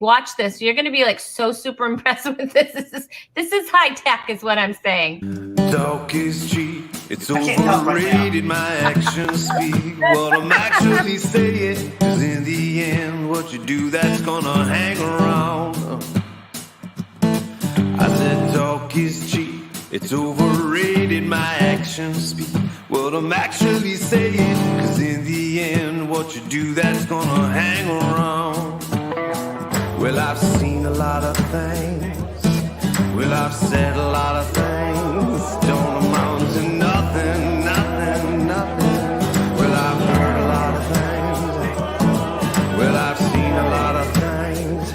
Watch this. You're going to be like so super impressed with this. This is high tech is what I'm saying. Talk is cheap. It's overrated. My actions speak what I'm actually saying. 'Cause in the end, what you do, that's gonna hang around. I said talk is cheap. It's overrated. My actions speak what I'm actually saying. 'Cause in the end, what you do, that's gonna hang around. Well, I've seen a lot of things. Well, I've said a lot of things. Don't amount to nothing, nothing, nothing. Well, I've heard a lot of things. Well, I've seen a lot of things.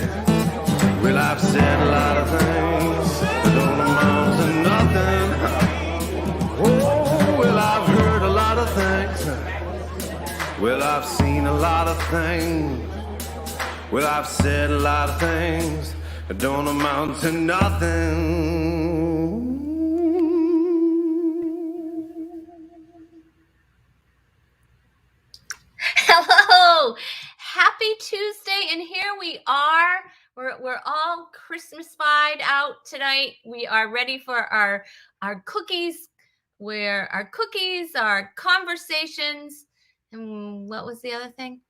Well, I've said a lot of things. Don't amount to nothing. Oh, well, I've heard a lot of things. Well, I've seen a lot of things. Well, I've said a lot of things that don't amount to nothing. Hello, happy Tuesday, and here we are. We're all Christmas-fied out tonight. We are ready for our cookies, our conversations, and what was the other thing?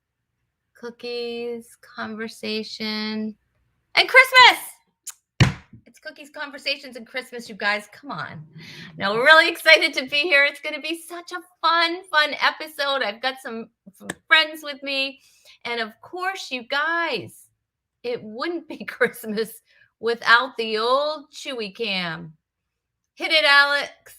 Cookies, conversation, and Christmas. It's cookies, conversations, and Christmas, you guys. Come on. Now, we're really excited to be here. It's going to be such a fun episode. I've got some friends with me. And of course, you guys, it wouldn't be Christmas without the old Chewy Cam. Hit it, Alex.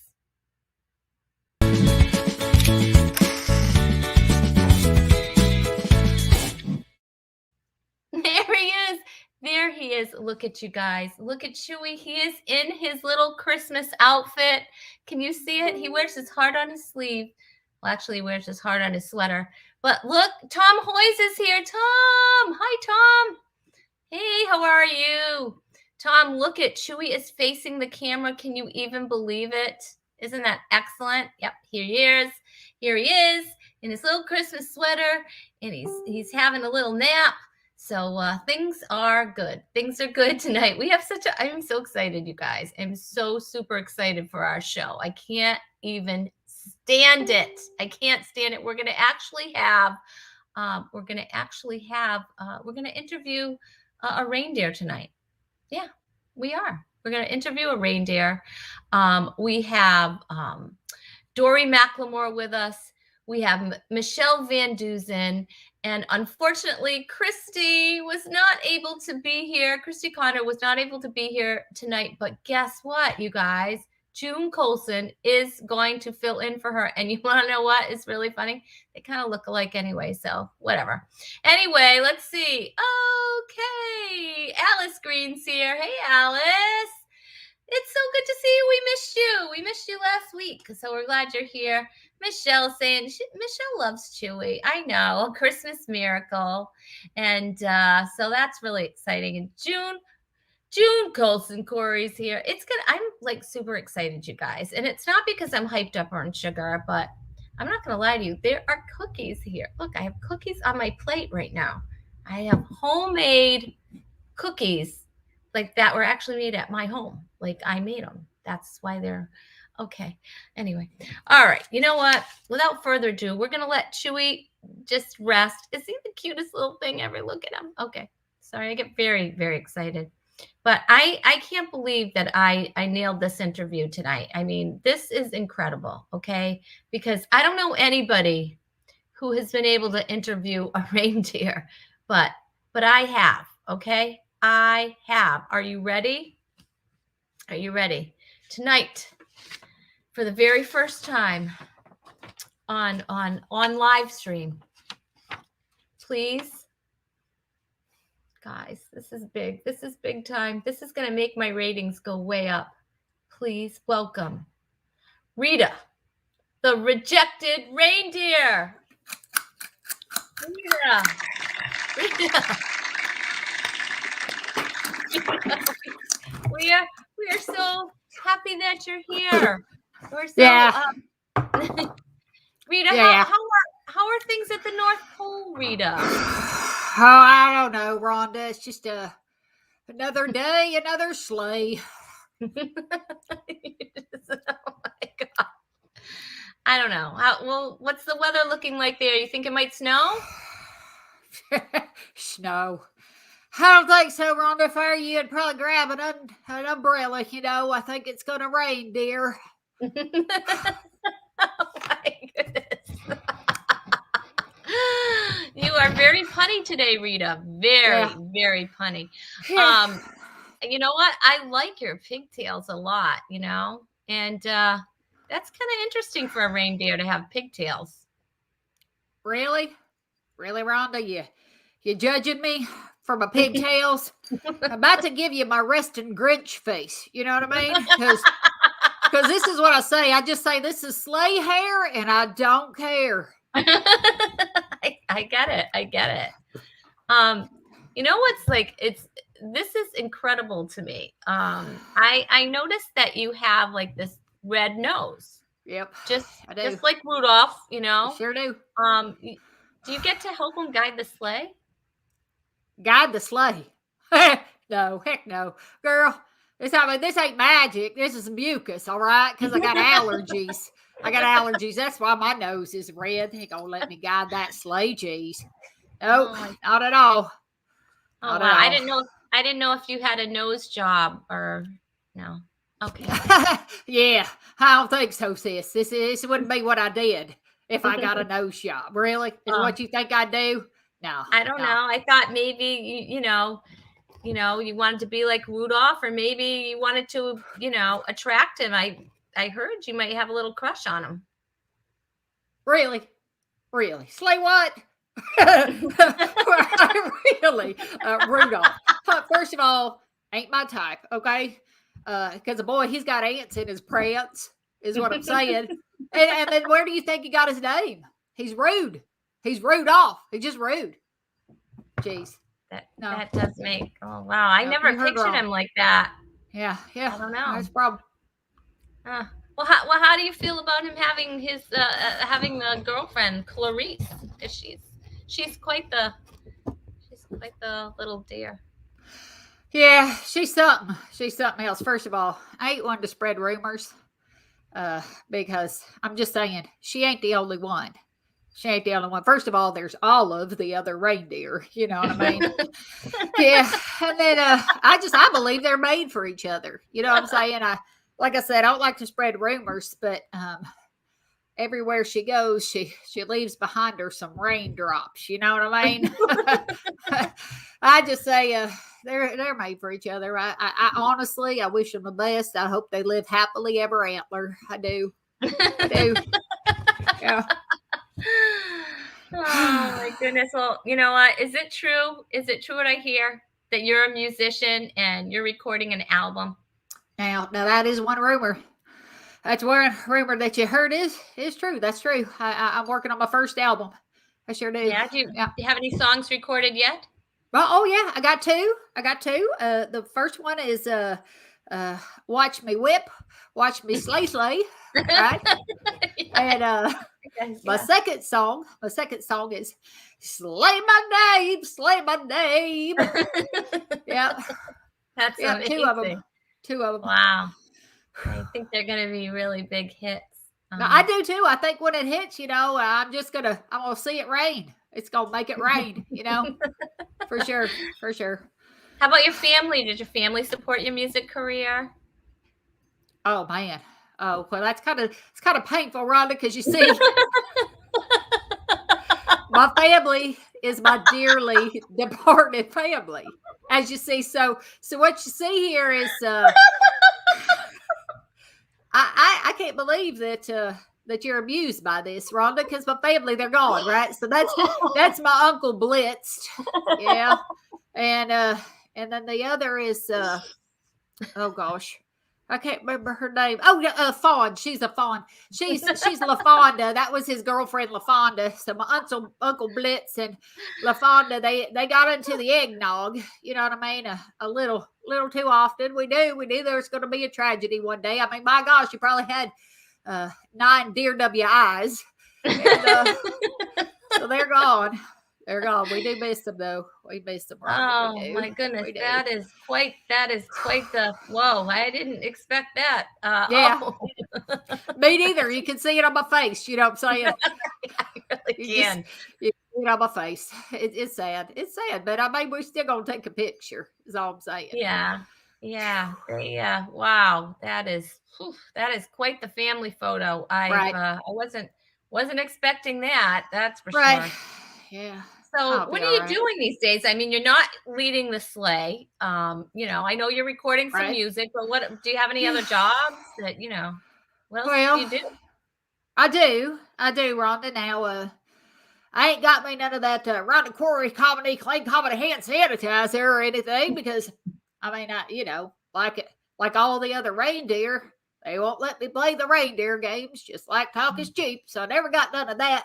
There he is. There he is. Look at you guys. Look at Chewy. He is in his little Christmas outfit. Can you see it? He wears his heart on his sleeve. Well, actually, he wears his heart on his sweater. But look, Tom Hoyes is here. Tom. Hi, Tom. Hey, how are you? Tom, look at Chewy is facing the camera. Can you even believe it? Isn't that excellent? Yep, here he is. Here he is in his little Christmas sweater, and he's having a little nap. So things are good. Things are good tonight. We have I am so excited, you guys. I'm so super excited for our show. I can't even stand it. I can't stand it. We're going to actually have, we're going to interview a reindeer tonight. Yeah, we are. We're going to interview a reindeer. We have Dory McLemore with us. We have Michelle Van Duzen. And unfortunately, Christy was not able to be here. Christy Connor was not able to be here tonight. But guess what, you guys? June Colson is going to fill in for her. And you want to know what is really funny? They kind of look alike anyway, so whatever. Anyway, let's see. Okay, Alice Green's here. Hey, Alice. It's so good to see you. We missed you. We missed you last week, so we're glad you're here. Michelle saying, Michelle loves Chewy. I know, a Christmas miracle. And so that's really exciting. And June Colson Corey's here. It's good. I'm like super excited, you guys. And it's not because I'm hyped up on sugar, but I'm not going to lie to you. There are cookies here. Look, I have cookies on my plate right now. I have homemade cookies like that were actually made at my home. Like I made them. That's why they're okay. Anyway. All right. You know what? Without further ado, we're going to let Chewy just rest. Is he the cutest little thing ever? Look at him. Okay. Sorry. I get very, very excited. But I can't believe that I nailed this interview tonight. I mean, this is incredible. Okay. Because I don't know anybody who has been able to interview a reindeer, but I have. Okay. I have. Are you ready? Are you ready? Tonight, for the very first time on live stream, please, guys, this is big. This is big time. This is going to make my ratings go way up. Please welcome Rita, the rejected reindeer. Rita. We are so happy that you're here. We're so Rita, how are things at the North Pole, Rita? I don't know, Rhonda. It's just another day, another sleigh. Oh my God. I don't know. Well, what's the weather looking like there? You think it might snow? Snow. I don't think so, Rhonda. If I were you, I'd probably grab an umbrella. I think it's going to rain, dear. Oh my goodness. You are very punny today, Rita. Very punny. Yeah. You know what? I like your pigtails a lot, and that's kind of interesting for a reindeer to have pigtails. Really? Really, Rhonda? You judging me for my pigtails? I'm about to give you my resting Grinch face. You know what I mean? Because this is what I say. I just say this is sleigh hair, and I don't care. I get it. I get it. What's like? This is incredible to me. I noticed that you have like this red nose. Yep. Just I do. like Rudolph, I sure do. Do you get to help him guide the sleigh? Guide the sleigh? No, heck no, girl. This ain't magic. This is mucus, all right? Because I got allergies. That's why my nose is red. They gonna let me guide that sleigh, geez. Nope, not at all. Oh, wow. I didn't know if you had a nose job or no. Okay. Yeah, I don't think so, sis. This wouldn't be what I did if I got a nose job. Really? Is what you think I do? No. I don't know. I thought maybe you wanted to be like Rudolph, or maybe you wanted to, attract him. I heard you might have a little crush on him. Really? Slay what? Really? Rudolph. First of all, ain't my type, okay? Because the boy, he's got ants in his prance, is what I'm saying. and then where do you think he got his name? He's rude. He's Rudolph. He's just rude. Jeez. That does make. Oh wow! I never pictured him like that. Yeah. I don't know. That's a problem. Well, how do you feel about him having his having a girlfriend, Clarice? She's quite the little dear. Yeah, she's something. She's something else. First of all, I ain't one to spread rumors, because I'm just saying she ain't the only one. First of all, there's Olive, the other reindeer. You know what I mean? Yeah, and then I believe they're made for each other. You know what I'm saying? Like I said, I don't like to spread rumors, but everywhere she goes, she leaves behind her some raindrops. You know what I mean? I just say they're made for each other. I honestly, I wish them the best. I hope they live happily ever antler. I do. Yeah. Oh my goodness. Well, you know what? Is it true? Is it true what I hear that you're a musician and you're recording an album? Now that is one rumor. That's one rumor that you heard is true. That's true. I'm working on my first album. I sure do. Yeah. Do you have any songs recorded yet? Well, oh yeah, I got two. The first one is Watch Me Whip, Watch Me Slay Slay. Right? Yeah. And my second song is Slay My Name. Yeah. That's amazing. Two of them. Wow. I think they're going to be really big hits. No, I do too. I think when it hits, I'm gonna see it rain. It's gonna make it rain, for sure. How about your family? Did your family support your music career? Oh man. Oh well, it's kind of painful, Rhonda, because you see, my family is my dearly departed family, as you see. So what you see here is, I can't believe that you're amused by this, Rhonda, because my family, they're gone, right? So that's my Uncle Blitzed, yeah, and then the other is oh gosh, I can't remember her name. Oh, Fawn. She's a Fawn. She's LaFonda. That was his girlfriend, LaFonda. So my Uncle Blitz and LaFonda, they got into the eggnog. You know what I mean? A little too often. We knew there was going to be a tragedy one day. I mean, my gosh, you probably had 9 dear WIs. And, so they're gone. They're gone. We do miss them, though. We miss them, Rhonda. We Oh do. my goodness, We do. that is quite the whoa. I didn't expect that. Yeah. Oh, Me neither. You can see it on my face. You know what I'm saying? I really You just can. you see it on my face. It's sad. It's sad, but I mean, we're still gonna take a picture. Is all I'm saying. Yeah. Wow, that is quite the family photo. Right. I wasn't expecting that. That's for Right. sure. Yeah. So, I'll be what are all you right. doing these days? I mean, you're not leading the sleigh. I know you're recording some Right. music, but what do you have any other jobs that, what else do Well, you do? I do. Rhonda. Now, I ain't got me none of that Rhonda Quarry comedy, clean comedy hand sanitizer or anything because, I mean, like all the other reindeer, they won't let me play the reindeer games, just like talk is cheap. So I never got none of that.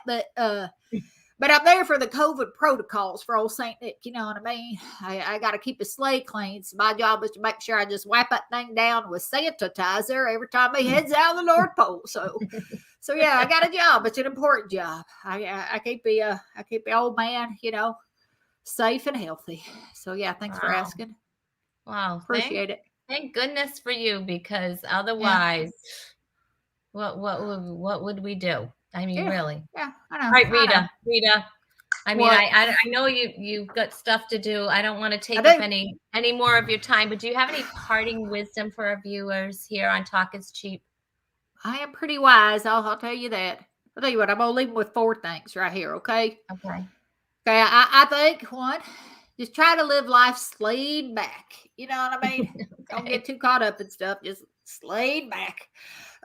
But I'm there for the COVID protocols for old Saint Nick. You know what I mean? I got to keep his sleigh clean. So my job is to make sure I just wipe that thing down with sanitizer every time he heads out of the North Pole. So yeah, I got a job. It's an important job. I keep the old man, safe and healthy. So yeah, thanks for Wow. asking. Wow. Appreciate it. Thank goodness for you, because Yeah. otherwise, what would we do? I mean, Yeah. really. Yeah. I All know. right, I know. Rita. I mean, What? I know you've got stuff to do. I don't want to take I up do. any more of your time, but do you have any parting wisdom for our viewers here on Talk is Cheap? I am pretty wise. I'll tell you that. I'll tell you what. I'm gonna leave them with 4 things right here. Okay. Okay. Okay. I think one, just try to live life laid back. You know what I mean? Don't Okay. get too caught up in stuff. Just laid back.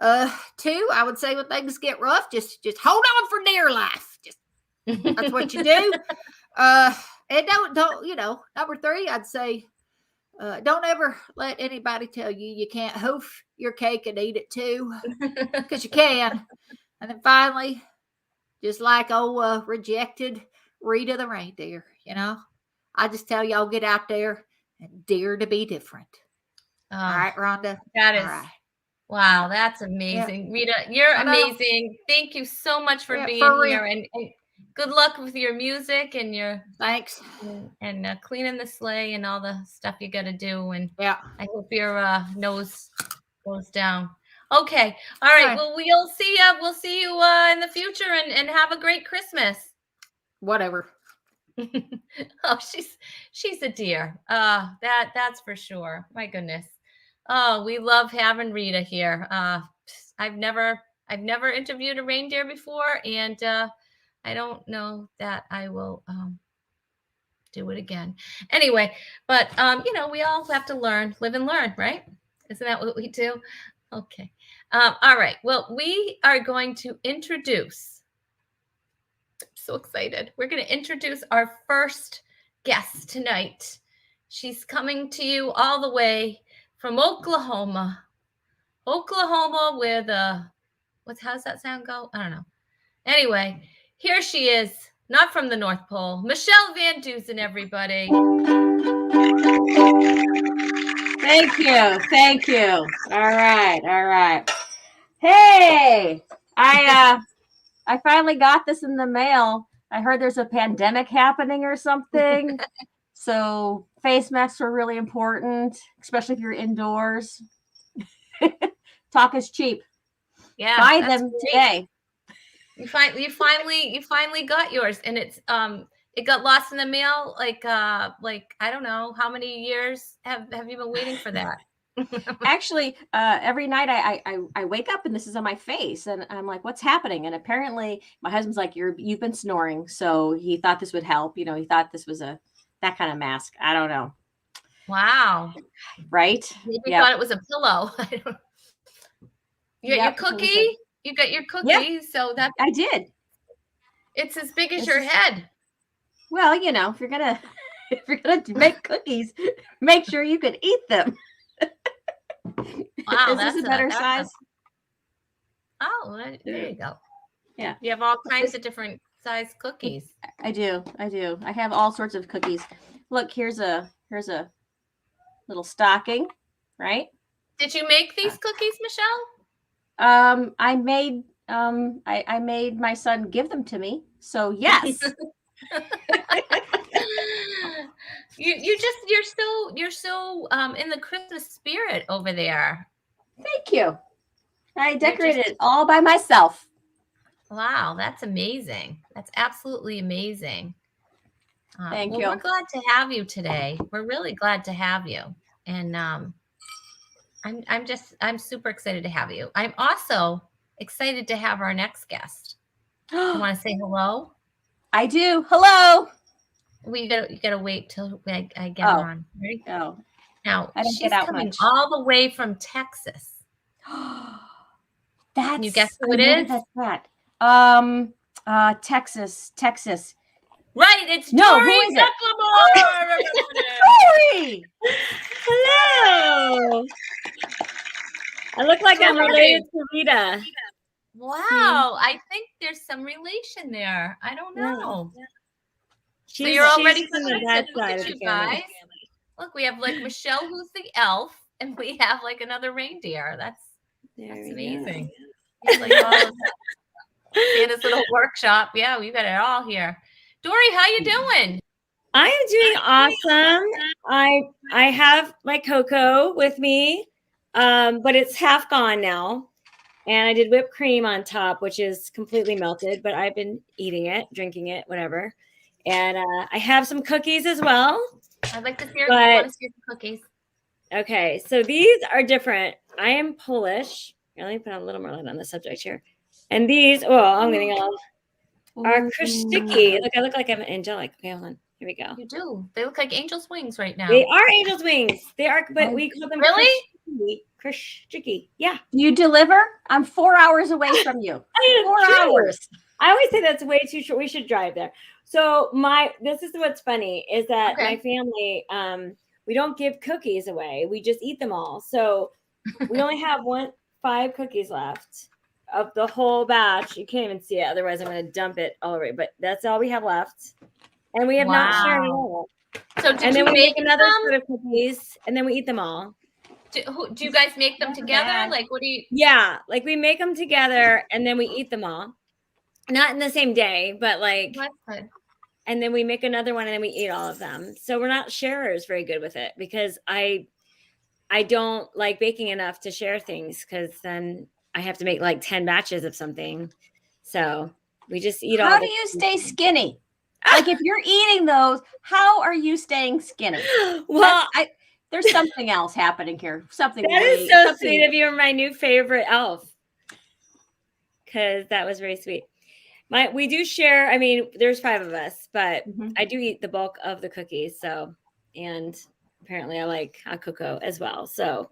2, I would say when things get rough, just hold on for dear life. Just that's what you do. And don't number 3, I'd say, don't ever let anybody tell you can't hoof your cake and eat it too, because you can. And then finally, just like rejected Rita the reindeer, I just tell y'all, get out there and dare to be different. All right, Rhonda. That is, all right. wow, that's Yeah. amazing. Rita, you're I know. amazing. Thank you so much for Yeah, being for here, real. and good luck with your music and your Thanks. and cleaning the sleigh and all the stuff you got to do. And Yeah. I hope your nose goes down. Okay. All right. Right. Well, we'll see you. We'll see you in the future, and have a great Christmas. Whatever. Oh, she's a dear. That's for sure. My goodness. Oh, we love having Rita here. I've never interviewed a reindeer before, and I don't know that I will do it again. Anyway, but we all have to learn, live and learn, right? Isn't that what we do? Okay. All right. Well, we are going to introduce. I'm so excited. We're going to introduce our first guest tonight. She's coming to you all the way from Oklahoma. Oklahoma with how's that sound go? I don't know. Anyway, here she is, not from the North Pole, Michelle Van Dusen, everybody. Thank you. All right. Hey, I finally got this in the mail. I heard there's a pandemic happening or something. So face masks are really important, especially if you're indoors. Talk is cheap. Yeah, buy them great. today. You finally got yours, and it's it got lost in the mail. Like I don't know how many years have you been waiting for that? Actually, every night I wake up and this is on my face, and I'm like, what's happening? And apparently my husband's like, you've been snoring, so he thought this would help. He thought this was that kind of mask. I don't know. Wow. Right? Maybe thought it was a pillow. You got your cookie. You got your cookie. Yeah, so that I did. It's as big as your head. Well, if you're gonna make cookies, make sure you can eat them. Wow, is this a better size? Oh, there you go. Yeah, you have all kinds of different size cookies. I do. I have all sorts of cookies. Look, here's a little stocking, right? Did you make these cookies, Michelle? I made I made my son give them to me. So yes. you're so in the Christmas spirit over there. Thank you. I decorated it all by myself. Wow, that's amazing. That's absolutely amazing. Thank well, you. we're glad to have you today. We're really glad to have you, and I'm super excited to have you. I'm also excited to have our next guest. Do you want to say hello? I do. Hello. You gotta wait till I get Oh. her on. Ready? Oh. Now I don't she's get out coming much. all the way from Texas. That's, Can you guess who I it wonder is? That's that. Texas. Right, it's No, who Dory is it? Becklemore. Dory. Hello. I look like I'm related to Rita. Wow, I think there's some relation there. I don't know. Yeah. So you're all ready She's for on the this? bad Look side at of you the family. guys. Look, we have like Michelle, who's the elf, and we have like another reindeer. That's amazing. It's like all Santa's little workshop. Yeah, we got it all here. Dory, how you doing? I am doing awesome. I have my cocoa with me, but it's half gone now. And I did whipped cream on top, which is completely melted, but I've been eating it, drinking it, whatever. And I have some cookies as well. I'd like to see the cookies. Okay, so these are different. I am Polish. Let me put a little more light on the subject here. And these, I'm getting all are Krishiki. Look, I look like I'm angelic. Okay, hold on. Here we go. You do. They look like angel's wings right now. They are angel's wings. They are, but we call them really Krishiki. Yeah. You deliver? I'm 4 hours away from you. 4 hours. I always say that's way too short. We should drive there. So this is what's funny is that my family, we don't give cookies away. We just eat them all. So we only have 5 cookies left of the whole batch. You can't even see it. Otherwise, I'm going to dump it all over. But that's all we have left. And we have not shared at all. So and then we make another set of cookies, and then we eat them all. Do you guys make them together? Like, what do you? Yeah, like we make them together, and then we eat them all. Not in the same day, but like. That's good. And then we make another one, and then we eat all of them. So we're not sharers very good with it because I don't like baking enough to share things because then I have to make like 10 batches of something. So we just eat all. How do you stay skinny? Like if you're eating those, how are you staying skinny? Well, there's something else happening here. Something that is so sweet of you. Are my new favorite elf. Because that was very sweet. We do share. I mean, there's 5 of us, but I do eat the bulk of the cookies. So, and apparently I like hot cocoa as well. So,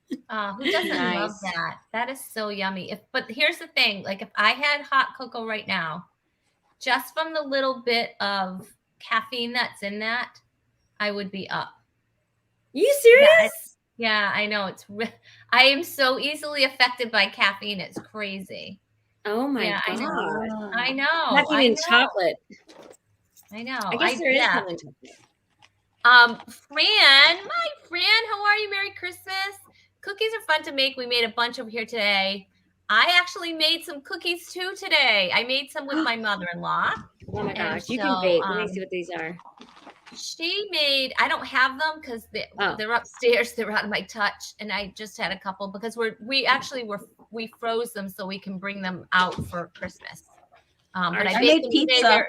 who doesn't love that? That is so yummy. But here's the thing: like, if I had hot cocoa right now, just from the little bit of caffeine that's in that, I would be up. You serious? Yeah, I know. I am so easily affected by caffeine. It's crazy. Oh my god! I know. Caffeine and chocolate. I know. I guess there is something to it. Fran, how are you? Merry Christmas. Cookies are fun to make. We made a bunch over here today. I actually made some cookies too today. I made some with my mother-in-law. Oh my gosh, you can bake. Let me see what these are. She made, I don't have them because they're upstairs. They're out of my touch. And I just had a couple because we froze them so we can bring them out for Christmas. But I made pizza.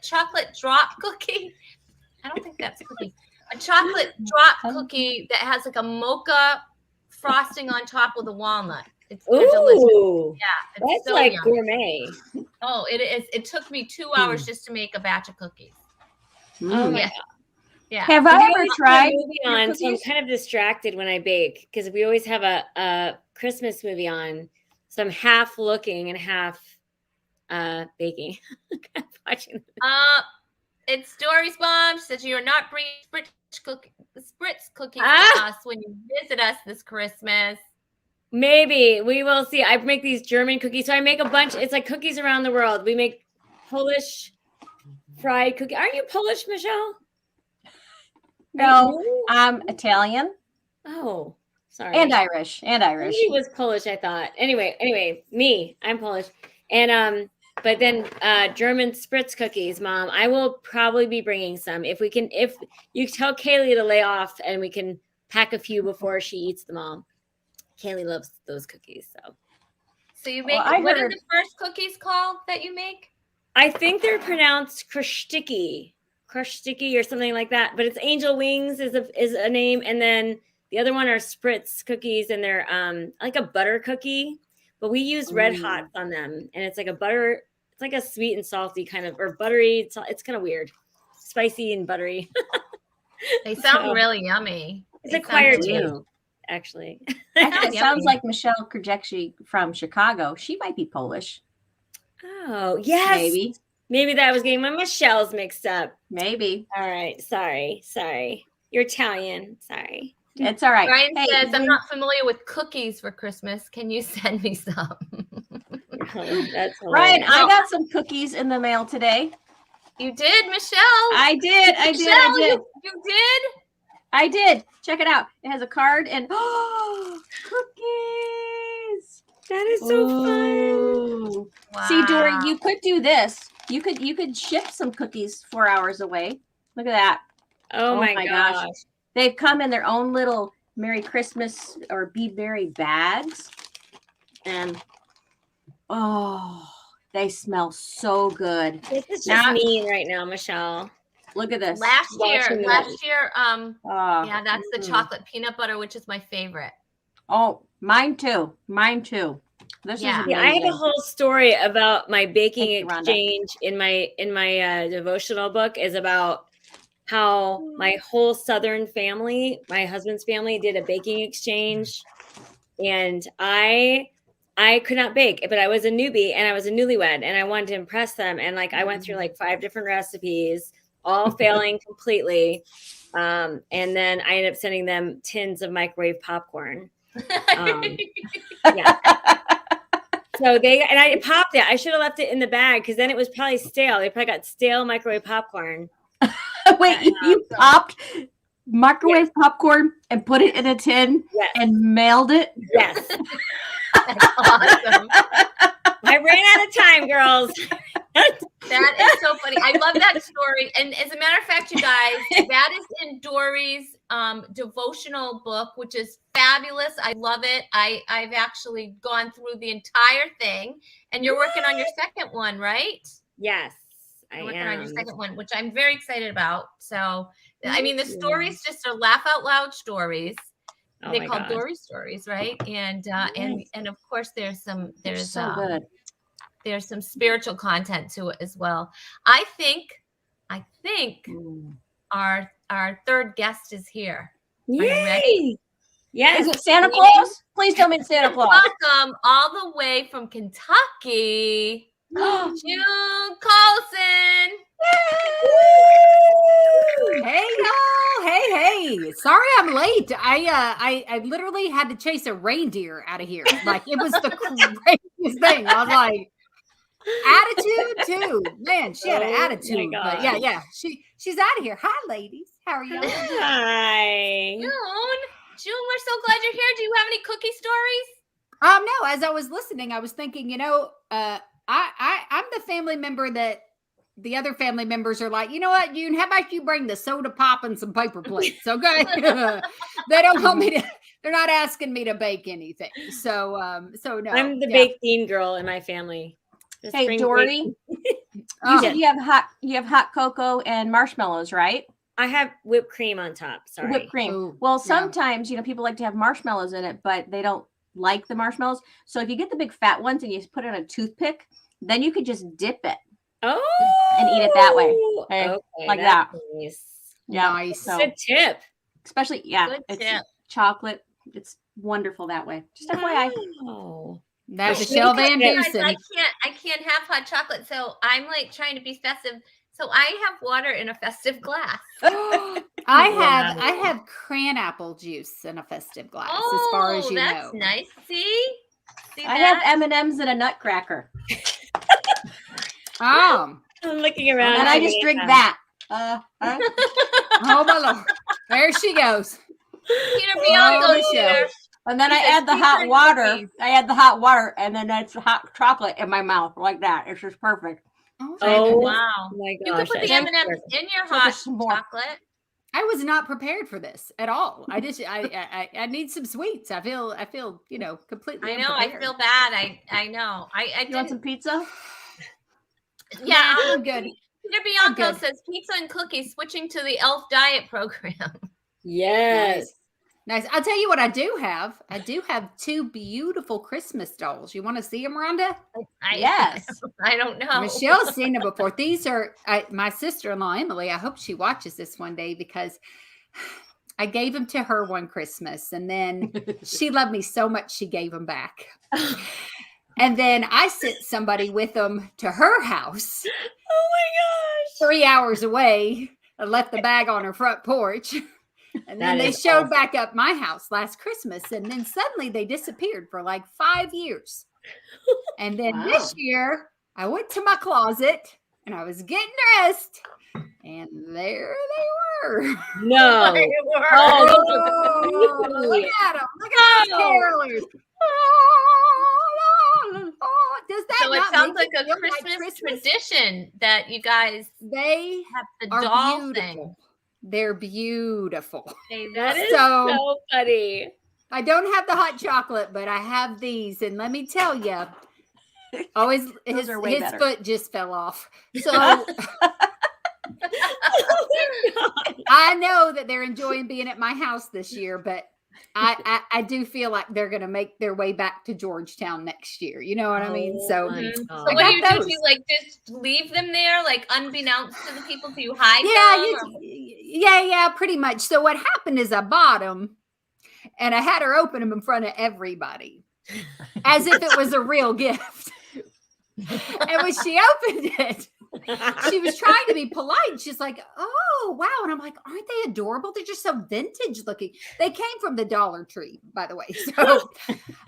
Chocolate drop cookie. I don't think that's a cookie. A chocolate drop cookie that has like a mocha frosting on top with a walnut. They're delicious. Yeah, that's so like yummy. Gourmet. Oh, it is. It took me 2 hours just to make a batch of cookies. Oh my god. Yeah. Have I ever tried movie on? So I'm kind of distracted when I bake because we always have a Christmas movie on. So I'm half looking and half baking. Watching. It's Dory's mom. She said you're not bringing spritz cookies to us when you visit us this Christmas. Maybe we will see. I make these German cookies. So I make a bunch. It's like cookies around the world. We make Polish fried cookie. Aren't you Polish, Michelle? No, I'm Italian. Oh, sorry. And Irish. He was Polish, I thought. Anyway, I'm Polish. And but but then German Spritz cookies, Mom. I will probably be bringing some if we can. If you tell Kaylee to lay off, and we can pack a few before she eats them all. Kaylee loves those cookies, So you make what are the first cookies called that you make? I think they're pronounced Krushtiki or something like that. But it's Angel Wings is a name, and then the other one are Spritz cookies, and they're like a butter cookie. But we use Red Hots on them, and it's like a butter. It's like a sweet and salty kind of, or buttery. It's kind of weird, spicy and buttery. They sound really yummy. It's acquired taste, actually. It sounds like Michelle Krajewski from Chicago. She might be Polish. Oh, yes. Maybe that was getting my Michelle's mixed up. Maybe. All right. Sorry. You're Italian. Sorry. It's all right. Brian says, I'm not familiar with cookies for Christmas. Can you send me some? That's Ryan, I got some cookies in the mail today. You did, Michelle? I did. Michelle, you did? I did. Check it out. It has a card and cookies. That is so fun. Wow. See, Dory, you could do this. You could ship some cookies 4 hours away. Look at that. Oh my gosh. They've come in their own little Merry Christmas or Be Merry bags. And they smell so good. This is just mean right now, Michelle. Look at this. Last year, yeah, that's the chocolate peanut butter, which is my favorite. Oh, mine too. This is amazing. I have a whole story about my baking exchange in my devotional book. Is about how my whole Southern family, my husband's family, did a baking exchange, and I could not bake, but I was a newbie and I was a newlywed, and I wanted to impress them, and I went through 5 different recipes, all failing completely, and then I ended up sending them tins of microwave popcorn. Yeah. So I popped it. I should have left it in the bag because then it was probably stale. They probably got stale microwave popcorn. Wait, you popped microwave popcorn and put it in a tin and mailed it? Yes. That's awesome. I ran out of time, girls. That is so funny. I love that story. And as a matter of fact, you guys, that is in Dory's devotional book, which is fabulous. I love it. I've actually gone through the entire thing. And you're working on your second one, right? Yes. You're working on your second one, which I'm very excited about. So, I mean, the stories just are laugh out loud stories. They call Dory stories, right? And of course, there's some spiritual content to it as well. I think our third guest is here. Are you ready? Yes. Is it Santa Claus? Please tell me it's Santa Claus. Welcome all the way from Kentucky, June Colson. Hey y'all! Hey! Sorry I'm late. I literally had to chase a reindeer out of here. Like it was the craziest thing. I was like, attitude too. Man, she had an attitude. But yeah. She's out of here. Hi, ladies. How are y'all? Hi. June, we're so glad you're here. Do you have any cookie stories? No. As I was listening, I was thinking, I'm the family member that the other family members are like, you know what, June, how about you bring the soda pop and some paper plates? Okay. They don't want me to, they're not asking me to bake anything. So no. I'm the baked bean girl in my family. Hey, Dory, you have hot cocoa and marshmallows, right? I have whipped cream on top. Sorry. Whipped cream. Ooh, well, sometimes, people like to have marshmallows in it, but they don't like the marshmallows. So if you get the big fat ones and you put it on a toothpick, then you could just dip it. Oh, and eat it that way. Okay, like that. Nice. Yeah. Nice. So, good tip. Especially, chocolate. It's wonderful that way. Just FYI. Oh. That's Michelle Van Dusen. I can't have hot chocolate. So I'm trying to be festive. So I have water in a festive glass. I have cran apple juice in a festive glass, as far as you know. That's nice. See I have M&Ms in a nutcracker. I'm looking around. And I just drink that. Oh my Lord. There she goes. Peter Bianco here. And then He I says add the pizza hot and water. cookies. I add the hot water, and then that's hot chocolate in my mouth like that. It's just perfect. Oh Wow. my You could gosh. put the Same- M&Ms in your it's like a hot s'more. chocolate. I was not prepared for this at all. I need some sweets. I feel completely. I know. I unprepared. feel bad. I know. I You want didn't. some pizza? Yeah, I'm good. Peter I'm Bianco good. says pizza and cookies, switching to the Elf diet program. Yes. Nice. I'll tell you what I do have. I do have 2 beautiful Christmas dolls. You want to see them, Rhonda? Yes. I don't know. Michelle's seen them before. These are my sister-in-law, Emily. I hope she watches this one day because I gave them to her one Christmas, and then she loved me so much she gave them back. And then I sent somebody with them to her house. Oh my 3 hours away and left the bag on her front porch. And then That they is showed awesome. back up my house last Christmas. And then suddenly they disappeared for like 5 years. And then this year I went to my closet and I was getting dressed. And there they were. gosh. No. Oh, look at them. Look at those carolers. Does that So it not sounds make like you a feel like Christmas tradition that you guys They have the are doll beautiful. thing. They're beautiful. That is So- so funny. I don't have the hot chocolate, but I have these. And let me tell you, always his are way better. foot just fell off. So Oh my God. I know that they're enjoying being at my house this year, but I do feel like they're going to make their way back to Georgetown next year. You know what I mean? Oh So my Mhm. God. So what do you got do? those. Do you like just leave them there, like unbeknownst to the people? Do you hide them? or- yeah, pretty much. So what happened is I bought them and I had her open them in front of everybody as if it was a real gift. And when she opened it, she was trying to be polite. She's like, oh, wow. And I'm like, aren't they adorable? They're just so vintage looking. They came from the Dollar Tree, by the way. So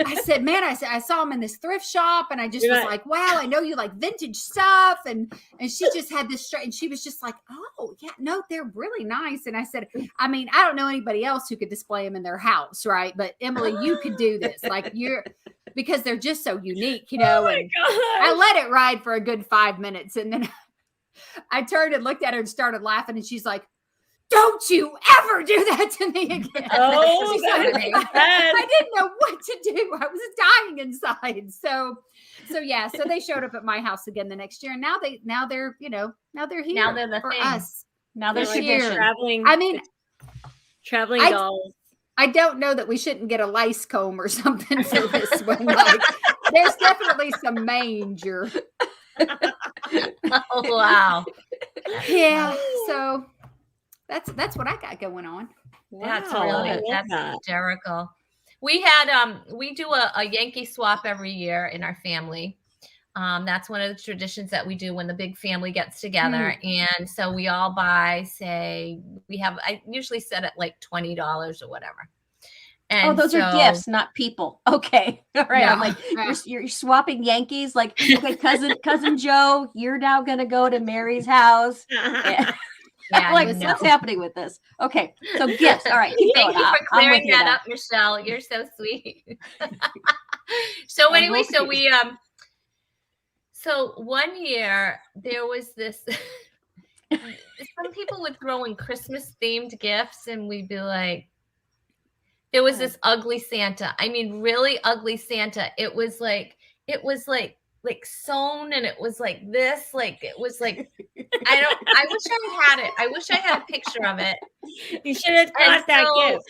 I said, man, I saw them in this thrift shop. And I just You're was not- like, wow, I know you like vintage stuff. And she just had this straight. And she was just like, oh, yeah, no, they're really nice. And I said, I mean, I don't know anybody else who could display them in their house, right? But Emily, you could do this. Like because they're just so unique, and I let it ride for a good 5 minutes. And then I turned and looked at her and started laughing. And she's like, don't you ever do that to me again. Oh, She's that like, is I didn't know what to do. I was dying inside. So yeah. So they showed up at my house again the next year. And now they're here Now they're the for thing. us. Now there's This like year. tradition. traveling. I mean, traveling I- dolls. I don't know that we shouldn't get a lice comb or something for this one. Like, there's definitely some manger. Oh wow, Yeah. So that's what I got going on. that's Wow, I really love that's that. hysterical. We had we do a Yankee swap every year in our family. That's one of the traditions that we do when the big family gets together. And so we all buy, say, I usually set it like $20 or whatever. And those are gifts, not people. Okay. All right. Yeah. I'm like, you're swapping Yankees. Like, okay, cousin Joe, you're now going to go to Mary's house. Yeah, I'm like, no. what's happening with this? Okay. So gifts. All right. Keep Thank going. you for I'm with clearing you that now. up, Michelle. You're so sweet. So I'm anyway, so both we so one year there was this some people would throw in Christmas themed gifts and we'd be like, there was this ugly Santa. I mean, really ugly Santa. It was like sewn and it was like this, like it was like I wish I had it. I wish I had a picture of it. You should have got that gift.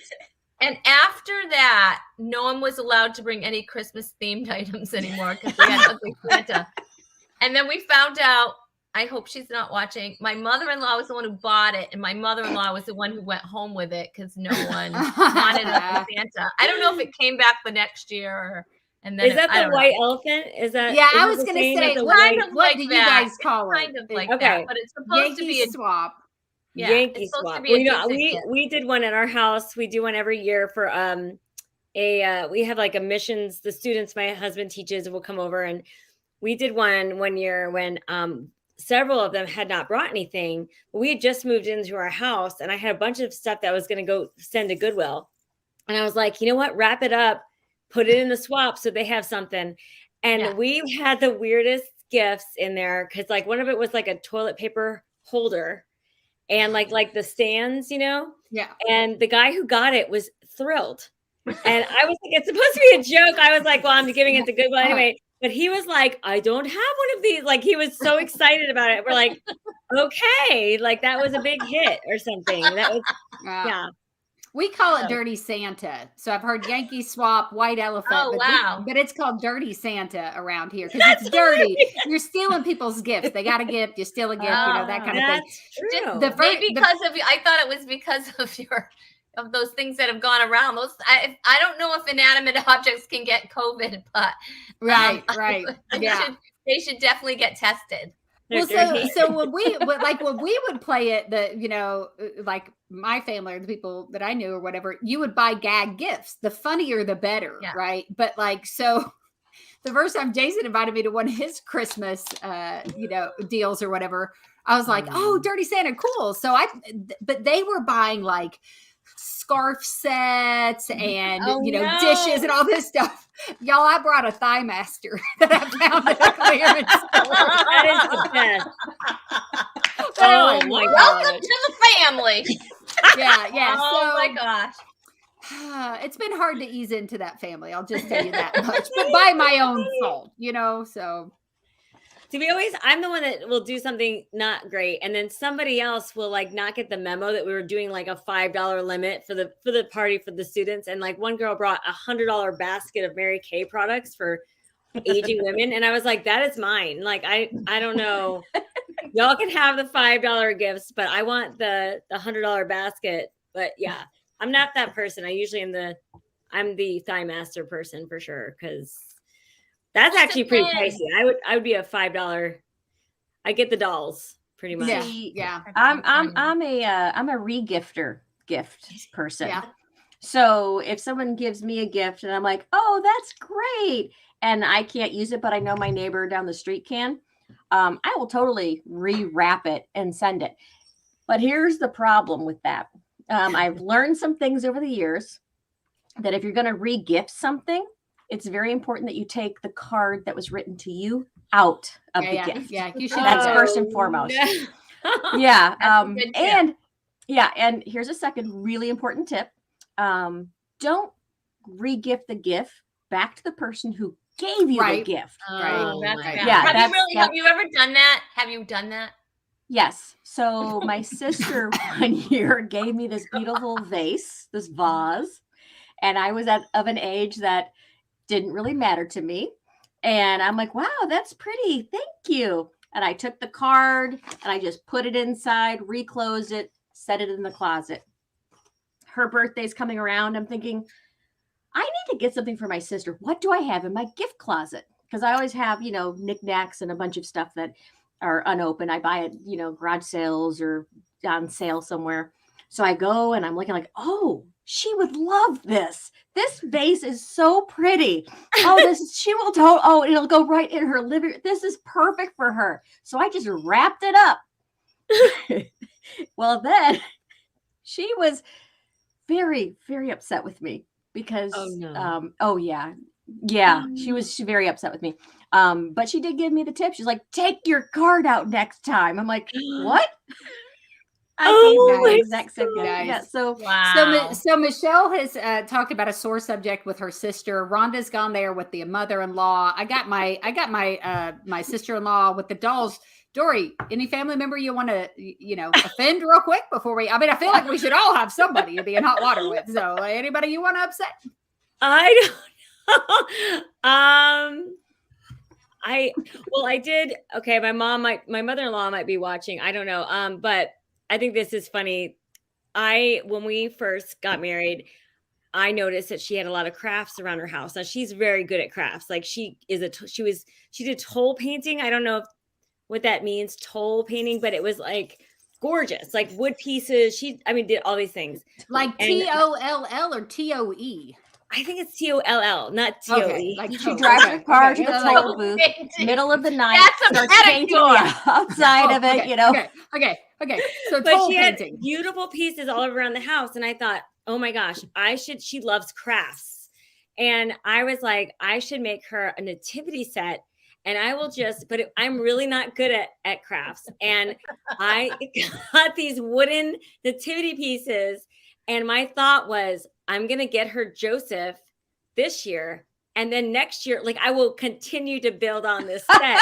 And after that, no one was allowed to bring any Christmas themed items anymore because we had ugly Santa. And then we found out, I hope she's not watching, my mother-in-law was the one who bought it, and my mother-in-law was the one who went home with it because no one wanted ugly Santa. I don't know if it came back the next year and then Is that the white elephant? Is that? Yeah, is I it was the going to same say, as the what, white kind of what like do you that. guys call Kind it? of like Okay. that, but it's supposed to Yankee be swap. yeah, Yankee it's supposed swap. to be a Well, decent gift. we did one at our house. We do one every year for we have like a missions. The students my husband teaches will come over, and we did one year when several of them had not brought anything. We had just moved into our house, and I had a bunch of stuff that was going to go send to Goodwill. And I was like, you know what? Wrap it up, put it in the swap so they have something. And we had the weirdest gifts in there because like one of it was like a toilet paper holder and like the stands, you know? Yeah. And the guy who got it was thrilled. And I was like, it's supposed to be a joke. I was like, well, I'm giving it to Goodwill anyway. But he was like, I don't have one of these. Like he was so excited about it. We're like, okay, like that was a big hit or something. That was yeah. We call it Dirty Santa. So I've heard Yankee Swap, White Elephant. Oh, wow. But it's called Dirty Santa around here because it's dirty. You're stealing people's gifts. They got a gift, you steal a gift, that kind of thing. True. Maybe because of you. I thought it was because of those things that have gone around. Those I don't know if inanimate objects can get COVID, but right. They should definitely get tested. Well, so when we would play it, like my family or the people that I knew or whatever, you would buy gag gifts. The funnier, the better, right? But so the first time Jason invited me to one of his Christmas, deals or whatever, I was like, "Oh, Dirty Santa, cool!" So but they were buying like scarf sets and dishes and all this stuff. Y'all, I brought a Thigh Master that I found at a clearance store. That is the best. Oh my God. Welcome to the family. Yeah. Oh my gosh. It's been hard to ease into that family. I'll just tell you that much. But by my own fault, so. I'm the one that will do something not great. And then somebody else will like not get the memo that we were doing like a $5 limit for the party for the students. And like one girl brought $100 basket of Mary Kay products for aging women. And I was like, that is mine. Like, I don't know. Y'all can have the $5 gifts, but I want the $100 basket. But yeah, I'm not that person. I usually I'm the Thigh Master person for sure. Cause that's actually pretty pricey. I would be a $5. I get the dolls pretty much. Yeah. I'm a regifter gift person. Yeah. So if someone gives me a gift and I'm like, oh, that's great, and I can't use it, but I know my neighbor down the street can, I will totally rewrap it and send it. But here's the problem with that. I've learned some things over the years that if you're going to regift something, it's very important that you take the card that was written to you out of the gift. Yeah, you should. That's first and foremost. Yeah. And here's a second really important tip. Don't regift the gift back to the person who gave you the gift. Oh, that's right. Yeah. Have you ever done that? Have you done that? Yes. So my sister one year gave me this beautiful vase, this vase, and I was of an age that didn't really matter to me. And I'm like, wow, that's pretty. Thank you. And I took the card and I just put it inside, reclosed it, set it in the closet. Her birthday's coming around. I'm thinking, I need to get something for my sister. What do I have in my gift closet? Because I always have, knickknacks and a bunch of stuff that are unopened. I buy at, garage sales or on sale somewhere. So I go and I'm looking like, oh, she would love this. This vase is so pretty. Oh, it'll go right in her living room. This is perfect for her. So I just wrapped it up. Well, then she was very, very upset with me because, she was very upset with me. But she did give me the tip. She's like, take your card out next time. I'm like, what? Exact same guys. Yeah, so wow. So Michelle has talked about a sore subject with her sister. Rhonda's gone there with the mother-in-law. I got my sister-in-law with the dolls. Dory, any family member you want to offend real quick before we? I mean, I feel like we should all have somebody to be in hot water with. So anybody you want to upset? I don't know. I did. Okay, my mother-in-law might be watching. I don't know. But I think this is funny. When we first got married, I noticed that she had a lot of crafts around her house. Now she's very good at crafts. Like she did toll painting. I don't know what that means, toll painting, but it was like gorgeous, like wood pieces. She did all these things. Like TOLL or TOE? I think it's TOLL, not TOE. Okay, like she drives her car to the toll booth, middle of the night, starts painting the outside of it, Okay. So but toll she painting. had beautiful pieces all around the house, and I thought, oh my gosh, she loves crafts. And I was like, I should make her a nativity set. And I will I'm really not good at crafts. And I got these wooden nativity pieces. And my thought was, I'm going to get her Joseph this year. And then next year, like, I will continue to build on this set.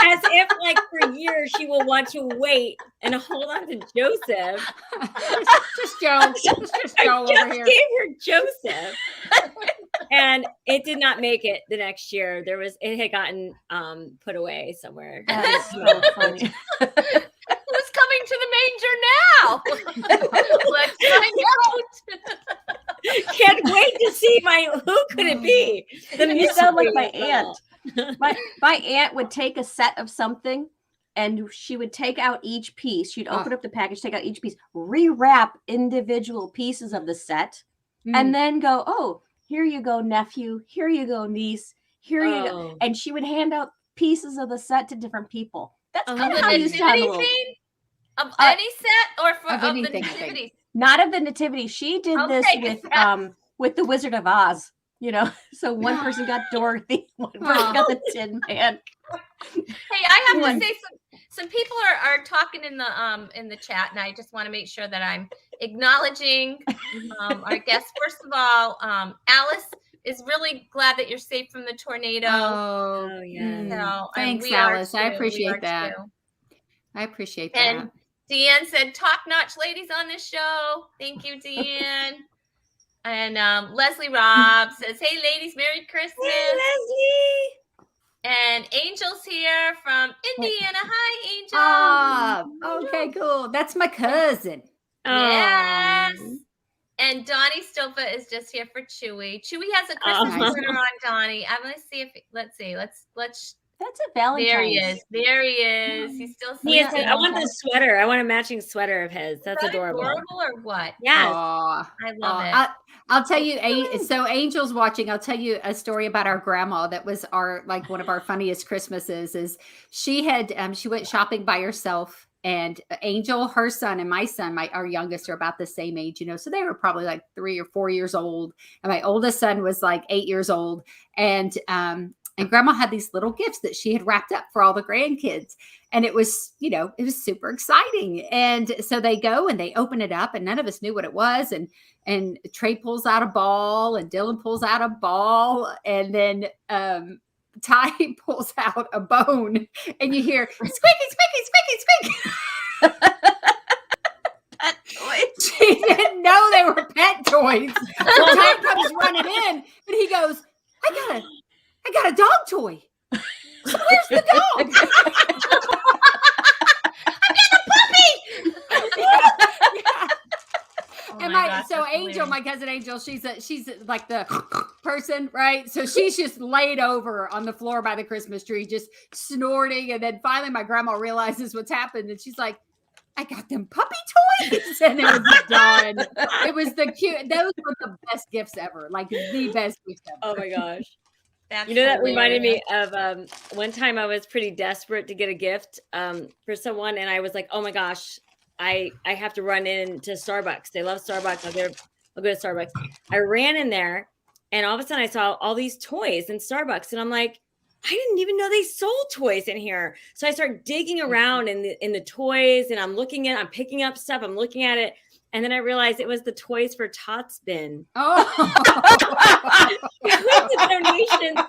As if, like, for years she will want to wait and hold on to Joseph. Just Joe. Just Joe over here. Gave her Joseph, and it did not make it the next year. It had gotten put away somewhere. That's so funny. Who's coming to the manger now? Let's find out. Can't wait to see who could it be? You sound like my aunt. My aunt would take a set of something and she would take out each piece. She'd open up the package, take out each piece, rewrap individual pieces of the set, and then go, oh, here you go, nephew. Here you go, niece. Here you go. And she would hand out pieces of the set to different people. That's kind of how you sound. Of any set or of the nativity? Not of the nativity. She did this with the Wizard of Oz. You know, so one person got Dorothy, one person got the Tin Man. Hey, I have to say some people are talking in the chat, and I just want to make sure that I'm acknowledging our guests. First of all, Alice is really glad that you're safe from the tornado. Oh yeah. So, thanks, Alice. I appreciate that. I appreciate that. And Deanne said, top-notch ladies on this show. Thank you, Deanne. And Leslie Robb says, hey, ladies, Merry Christmas. Hey, Leslie. And Angel's here from Indiana. Hi, Angel. Oh, okay, cool. That's my cousin. Yes. And Donnie Stofa is just here for Chewy. Chewy has a Christmas sweater on, Donnie. I'm going to see if, let's see. Let's. That's a Valentine's. There he is. He's still. I want the sweater. I want a matching sweater of his. That's adorable. Adorable or what? Yes. I love it. I'll tell you. So Angel's watching. I'll tell you a story about our grandma. That was one of our funniest Christmases. Is she had she went shopping by herself, and Angel, her son, and my son, our youngest, are about the same age. You know, so they were probably like 3 or 4 years old, and my oldest son was like 8 years old, and grandma had these little gifts that she had wrapped up for all the grandkids. And it was, it was super exciting. And so they go and they open it up, and none of us knew what it was. And Trey pulls out a ball, and Dylan pulls out a ball. And then Ty pulls out a bone, and you hear squeaky, squeaky, squeaky, squeaky. Pet toys. She didn't know they were pet toys. So Ty comes running in, and he goes, I got a dog toy. So where's the dog? I got a puppy. Yeah. Oh Angel, my cousin Angel, she's like the person, right? So she's just laid over on the floor by the Christmas tree, just snorting. And then finally my grandma realizes what's happened, and she's like, I got them puppy toys. And it was done. It was the cute. Those were the best gifts ever. Like the best gifts ever. Oh my gosh. That's that reminded me of one time I was pretty desperate to get a gift for someone, and I was like, oh my gosh, I have to run into Starbucks. They love Starbucks. I'll go to Starbucks. I ran in there, and all of a sudden I saw all these toys in Starbucks, and I'm like, I didn't even know they sold toys in here. So I start digging around in the toys, and I'm picking up stuff, I'm looking at it. And then I realized it was the Toys for Tots bin. Oh, the donations.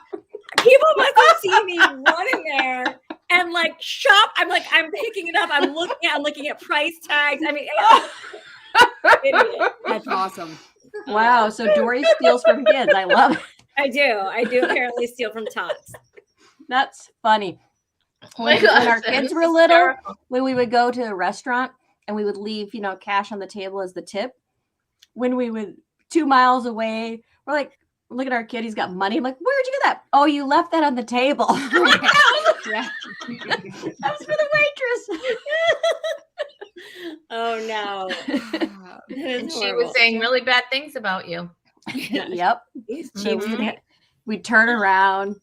People must have seen me running there and like shop. I'm picking it up. I'm looking at price tags. I mean, that's awesome. Wow. So Dory steals from kids. I love it. I do apparently steal from Tots. That's funny. When our kids were little, when we would go to a restaurant, and we would leave, cash on the table as the tip. When we would 2 miles away, we're like, look at our kid. He's got money. I'm like, where'd you get that? Oh, you left that on the table. Yeah. That was for the waitress. Oh, no. And she was saying really bad things about you. Yep. We'd turn around,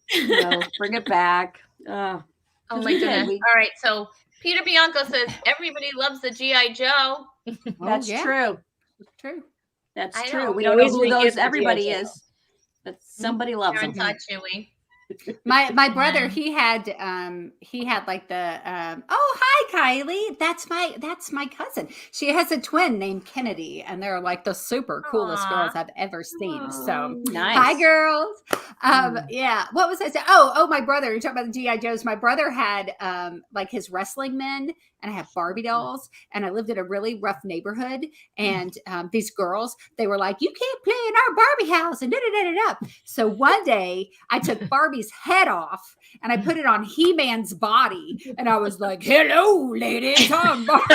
bring it back. Oh my goodness. All right. So Peter Bianco says everybody loves the G.I. Joe. That's true. It's true. That's I true. know. We You don't know always who re-gift those the everybody Geo is, but somebody loves Parents them. on Chewy. My brother, he had like the oh, hi Kylie, that's my cousin. She has a twin named Kennedy, and they're like the super coolest girls I've ever seen. So Nice. hi girls. Yeah, what was I saying? Oh, my brother, you're talking about the GI Joes. My brother had like his wrestling men, and I have Barbie dolls, and I lived in a really rough neighborhood, and these girls, they were like, you can't play in our Barbie house, and da. So one day I took Barbie's head off and I put it on He-Man's body, and I was like, hello ladies, I'm Barbie.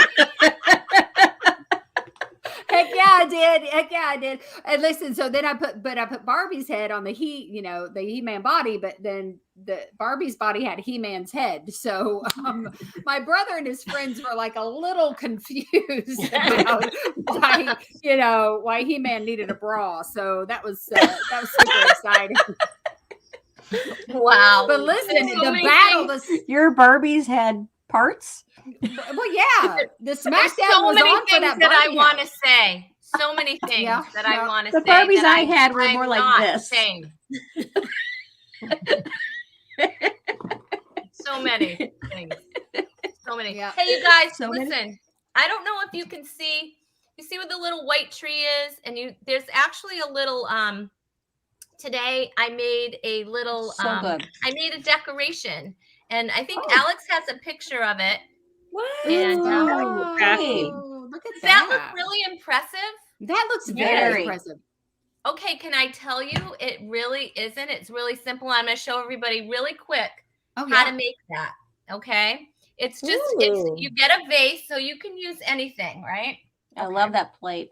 Heck yeah, I did. And listen, so then I put Barbie's head on the He-Man body, but then the Barbie's body had He-Man's head. So my brother and his friends were like a little confused about why He-Man needed a bra. So that was super exciting. Wow. But listen, So the many battle, things. Your Barbies had parts? well, yeah, the There's SmackDown so was many on for things that that I Barbie want house. to say. So many things Yeah, that I want to The say. Barbies that I had were I'm more like not this. saying. So many things. So many. Yeah. Hey, you guys, So many. listen. I don't know if you can see. You see where the little white tree is, and there's actually a little. Today I made a little. So good. I made a decoration, and I think Oh. Alex has a picture of it. What? And Crafty. Look at does that look really impressive? That looks Very. very impressive. Okay, can I tell you? It really isn't. It's really simple. I'm going to show everybody really quick how to make that. Okay, it's just Ooh. you get a vase, so you can use anything, right? I love that plate.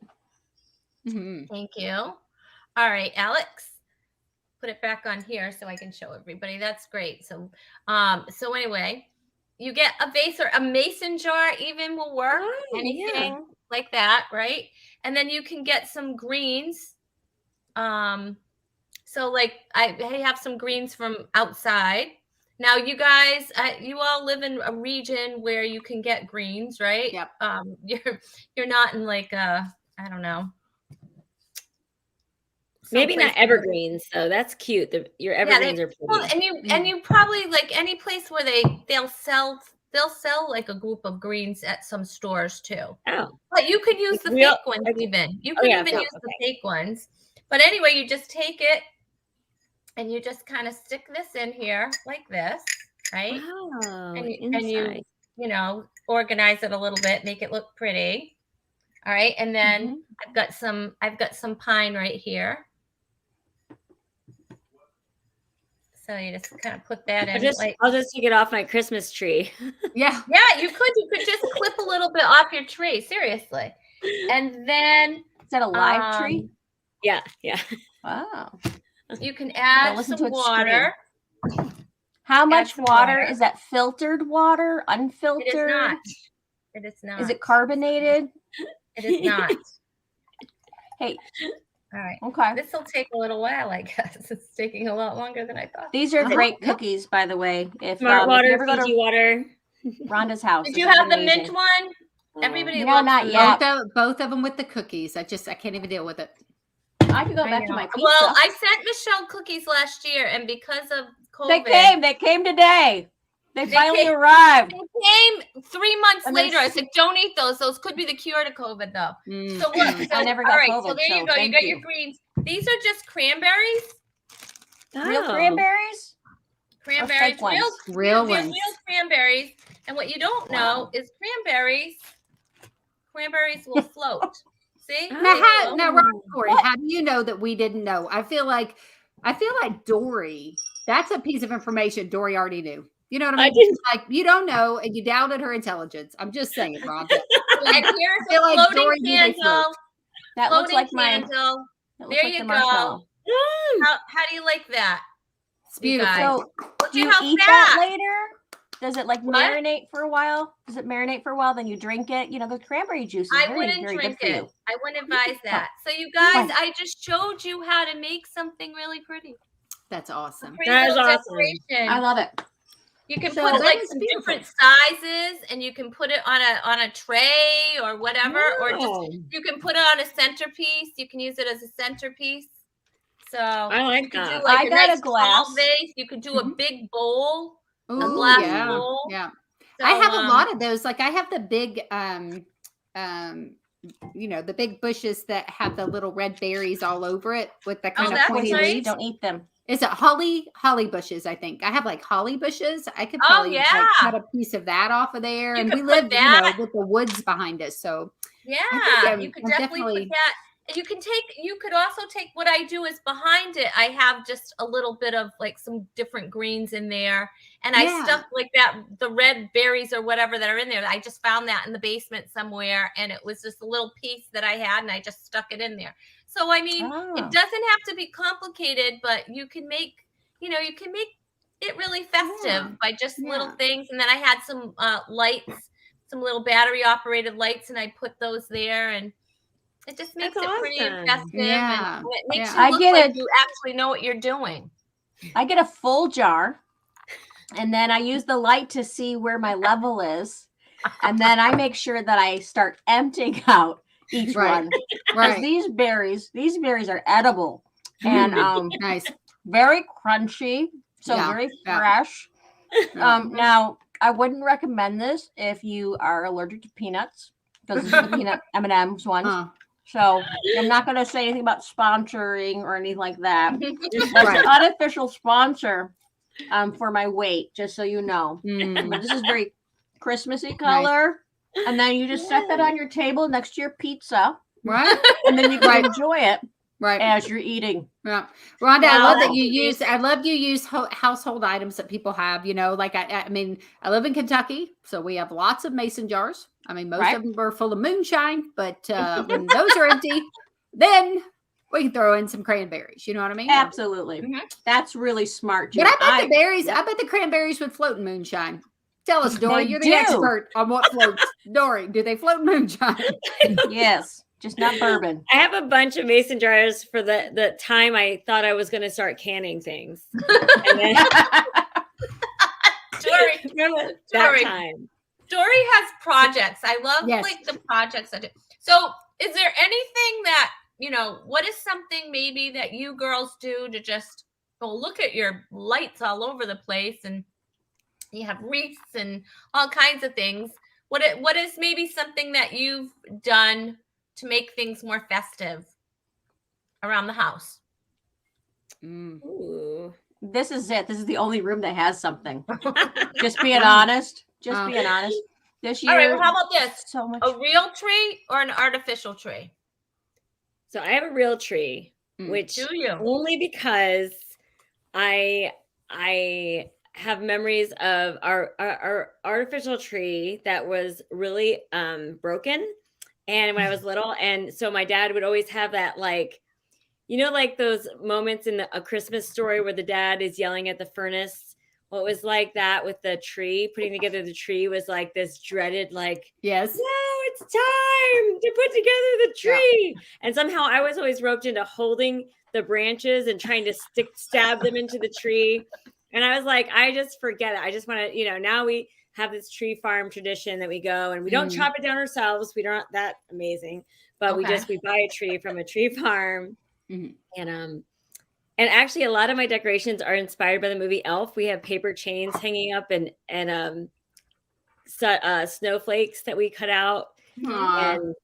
Mhm. Thank you. All right, Alex, put it back on here so I can show everybody. That's great. So, so anyway, you get a vase or a mason jar even will work. Oh, Anything like that, right? And then you can get some greens. So like I have some greens from outside. Now you guys, you all live in a region where you can get greens, right? Yep. You're not in like I don't know. Maybe not someplace- evergreens, though. That's cute. Your evergreens are pretty. Well, and you probably like any place where they'll sell like a group of greens at some stores too. Oh, But you could use the real- fake ones even. You Oh, could yeah, even fake, use the fake ones. But anyway, you just take it and you just kind of stick this in here like this, right? wow. And Inside. you organize it a little bit, make it look pretty. All right, and then I've got some pine right here. So you just kind of put that in. I'll just take it off my Christmas tree. Yeah. Yeah, you could just clip a little bit off your tree, seriously. And then Is that a live tree? Yeah. Wow. you can add listen some to it water. How much some water? water. Is that filtered water? Unfiltered? It is not. It is not. Is it carbonated? It is not. Hey. All right. Okay. This will take a little while, I guess. It's taking a lot longer than I thought. These are great cookies, by the way. If Smart if water, you ever go Fiji to water. Rhonda's house. Did this you is have the amazing. mint one? Everybody No, loves not the yet. mint. Both of them with the cookies. I can't even deal with it. I could go back to my pizza. Well, I sent Michelle cookies last year, and because of COVID, They came today. They finally arrived. They came 3 months And later. they're I said, "Don't eat those. Those could be the cure to COVID, though." Mm. So look, I never got all right. COVID, So there you so go. You thank got you. your greens. These are just cranberries. Real Oh. cranberries? Cranberries, fake ones? Real they're ones. real cranberries. And what you don't know is cranberries will float. See? Oh. Now, Rory, how do you know that we didn't know? I feel like Dory, that's a piece of information Dory already knew. You know what I mean? didn't. Like, you don't know, and you doubted her intelligence. I'm just saying, Rhonda. And here's feel a like floating Dory knew they candle. That looks Floating like mine. candle. That looks There like you the go. marshmallow. How do you like that? It's beautiful. guys. So, Look do you at how eat fat. that later? Does it like What? marinate for a while? Does it marinate for a while? Then you drink it. You know, the cranberry juice is I very, wouldn't very drink good for it. you. I wouldn't advise that. So you guys, I just showed you how to make something really pretty. That's awesome. Pretty That is little awesome. decoration. I love it. You can So put that like was some beautiful. different sizes, and you can put it on a tray or whatever, or just Wow. you can put it on a centerpiece. You can use it as a centerpiece. So I like you could do that. like I a got a nice tall glass. vase. You could do a Mhm. big bowl, a Ooh, glass yeah, bowl. yeah. So I have a lot of those. Like I have the big, you know, the big bushes that have the little red berries all over it with the kind of that's pointy nice. leaves. Don't eat them. Is it holly bushes? I think I have like holly bushes. I could Oh probably like yeah, cut a piece of that off of there. you And could we put live, you know, that. with the woods behind us. So I Yeah, think you could I'm definitely put that. And you could also take what I do is behind it. I have just a little bit of like some different greens in there. And I Yeah. stuck like that, the red berries or whatever that are in there. I just found that in the basement somewhere. And it was just a little piece that I had and I just stuck it in there. So, I mean, it doesn't have to be complicated, but you can make it really festive by just little things. And then I had some lights, some little battery operated lights, and I put those there, and it just makes That's it pretty and awesome. festive, Yeah. and it makes Yeah. you look like you actually know what you're doing. I get a full jar, and then I use the light to see where my level is, and then I make sure that I start emptying out each one. Because these berries are edible and nice, very crunchy, so very fresh. Now I wouldn't recommend this if you are allergic to peanuts, because this is the peanut M&M's one. So I'm not going to say anything about sponsoring or anything like that. That's an unofficial sponsor for my weight, just so you know. But this is very Christmassy color. Nice. And then you just set that on your table next to your pizza. Right. And then you can enjoy it as you're eating. Yeah. Rhonda, I love that you use household items that people have, you know, like I mean, I live in Kentucky, so we have lots of mason jars. I mean, most of them are full of moonshine, but when those are empty, then we can throw in some cranberries. You know what I mean? Absolutely. That's really smart. But I bet I bet the cranberries would float in moonshine. Tell us, Dory, you're the expert on what floats. Dory, do they float in moonshine? Yes. Just not bourbon. I have a bunch of mason jars for the time I thought I was going to start canning things. And then, Dory has projects. I love like the projects I do. So is there anything that, you know, what is something maybe that you girls do to just look at your lights all over the place, and you have wreaths and all kinds of things. What is maybe something that you've done to make things more festive around the house? Ooh. This is it. This is the only room that has something. Just being honest. Just being honest. This year. All right. Well, how about this? So much. A real tree or an artificial tree? So I have a real tree, which do you? Only because I have memories of our artificial tree that was really broken. And when I was little, and so my dad would always have that, like, you know, like those moments in A Christmas Story where the dad is yelling at the furnace. Well, it was like that with the tree. Putting together the tree was like this dreaded, like, yes, no, it's time to put together the tree. Yeah. And somehow I was always roped into holding the branches and trying to stab them into the tree. And I was like, I just forget it. I just want to, you know, now we have this tree farm tradition that we go, and we don't chop it down ourselves. We aren't that amazing, but we buy a tree from a tree farm. And actually a lot of my decorations are inspired by the movie Elf. We have paper chains hanging up and snowflakes that we cut out. And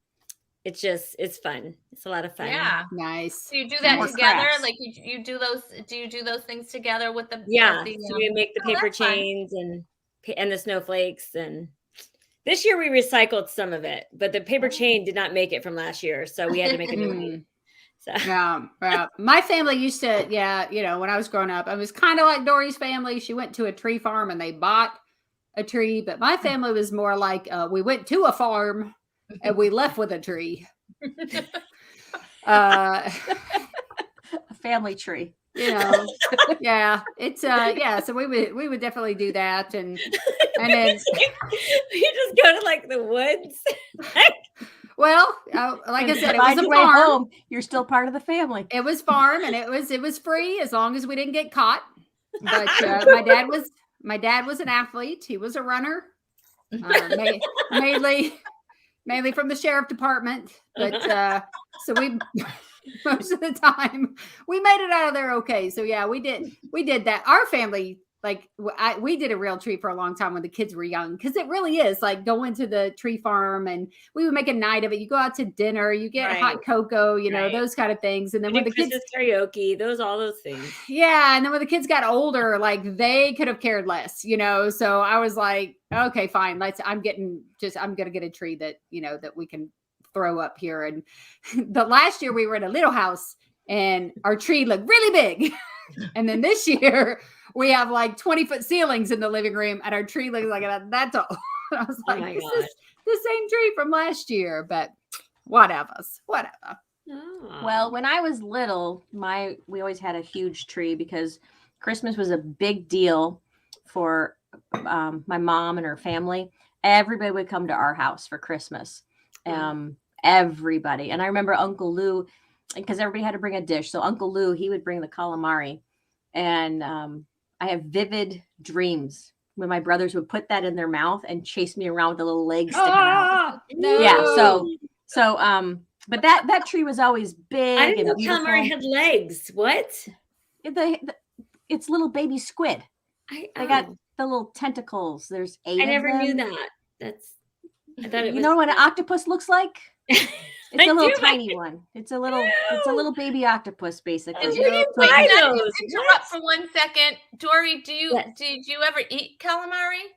it's fun. It's a lot of fun. Yeah. Nice. Do you do that together? Crafts. Like you do those, do you do those things together with the, so we make the paper chains and the snowflakes, and this year we recycled some of it, but the paper chain did not make it from last year, so we had to make a new one. So. Yeah. My family used to, you know, when I was growing up, I was kind of like Dory's family. She went to a tree farm and they bought a tree, but my family was more like we went to a farm and we left with a tree. A family tree. You know, it's so we would definitely do that, and then you just go to like the woods. Well, like I said, it was a farm. Home, you're still part of the family. It was farm, and it was free as long as we didn't get caught. But my My dad was an athlete. He was a runner, mainly from the sheriff department. But so we most of the time we made it out of there okay. So yeah, we did that. Our family, like we did a real tree for a long time when the kids were young, because it really is like going to the tree farm and we would make a night of it. You go out to dinner, you get hot cocoa, you know, those kind of things. And then when the Christmas kids karaoke, all those things. Yeah. And then when the kids got older, like they could have cared less, you know? So I was like, okay, fine. I'm going to get a tree that, you know, that we can throw up here. And the last year we were in a little house and our tree looked really big. And then this year we have like 20-foot ceilings in the living room and our tree looks like that tall. I was like, this is the same tree from last year, but whatever. Oh. Well, when I was little, we always had a huge tree because Christmas was a big deal for my mom and her family. Everybody would come to our house for Christmas. Everybody. And I remember Uncle Lou, because everybody had to bring a dish. So Uncle Lou, he would bring the calamari. And I have vivid dreams when my brothers would put that in their mouth and chase me around with the little legs sticking out. No. Yeah. So but that tree was always big. I didn't know beautiful. calamari had legs. What? It's little baby squid. They got the little tentacles. There's 8 of them. I never knew that. I thought it was. You know what an octopus looks like? It's a little tiny one. It's a little baby octopus, basically. Did you buy those? Interrupt for 1 second, Dory. Did you ever eat calamari?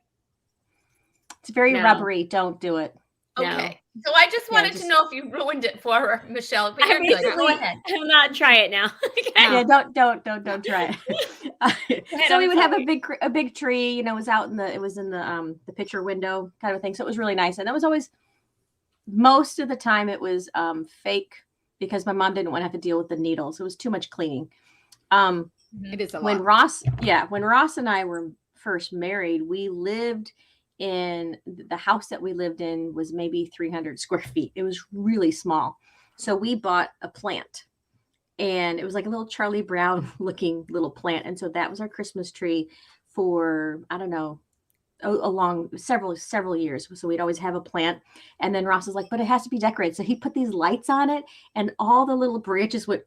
It's very rubbery. Don't do it. Okay. So I just wanted to know if you ruined it for her, Michelle. But you're good. Go ahead. I will not try it now. Okay. Yeah, don't try it. So we would have a big tree. You know, it was in the picture window kind of thing. So it was really nice, and that was always most of the time it was fake because my mom didn't want to have to deal with the needles. It was too much cleaning. It is a lot. When Ross and I were first married, we lived in the house that we lived in was maybe 300 square feet. It was really small. So we bought a plant and it was like a little Charlie Brown looking little plant. And so that was our Christmas tree for, I don't know, along several years. So we'd always have a plant. And then Ross was like, but it has to be decorated. So he put these lights on it and all the little branches went,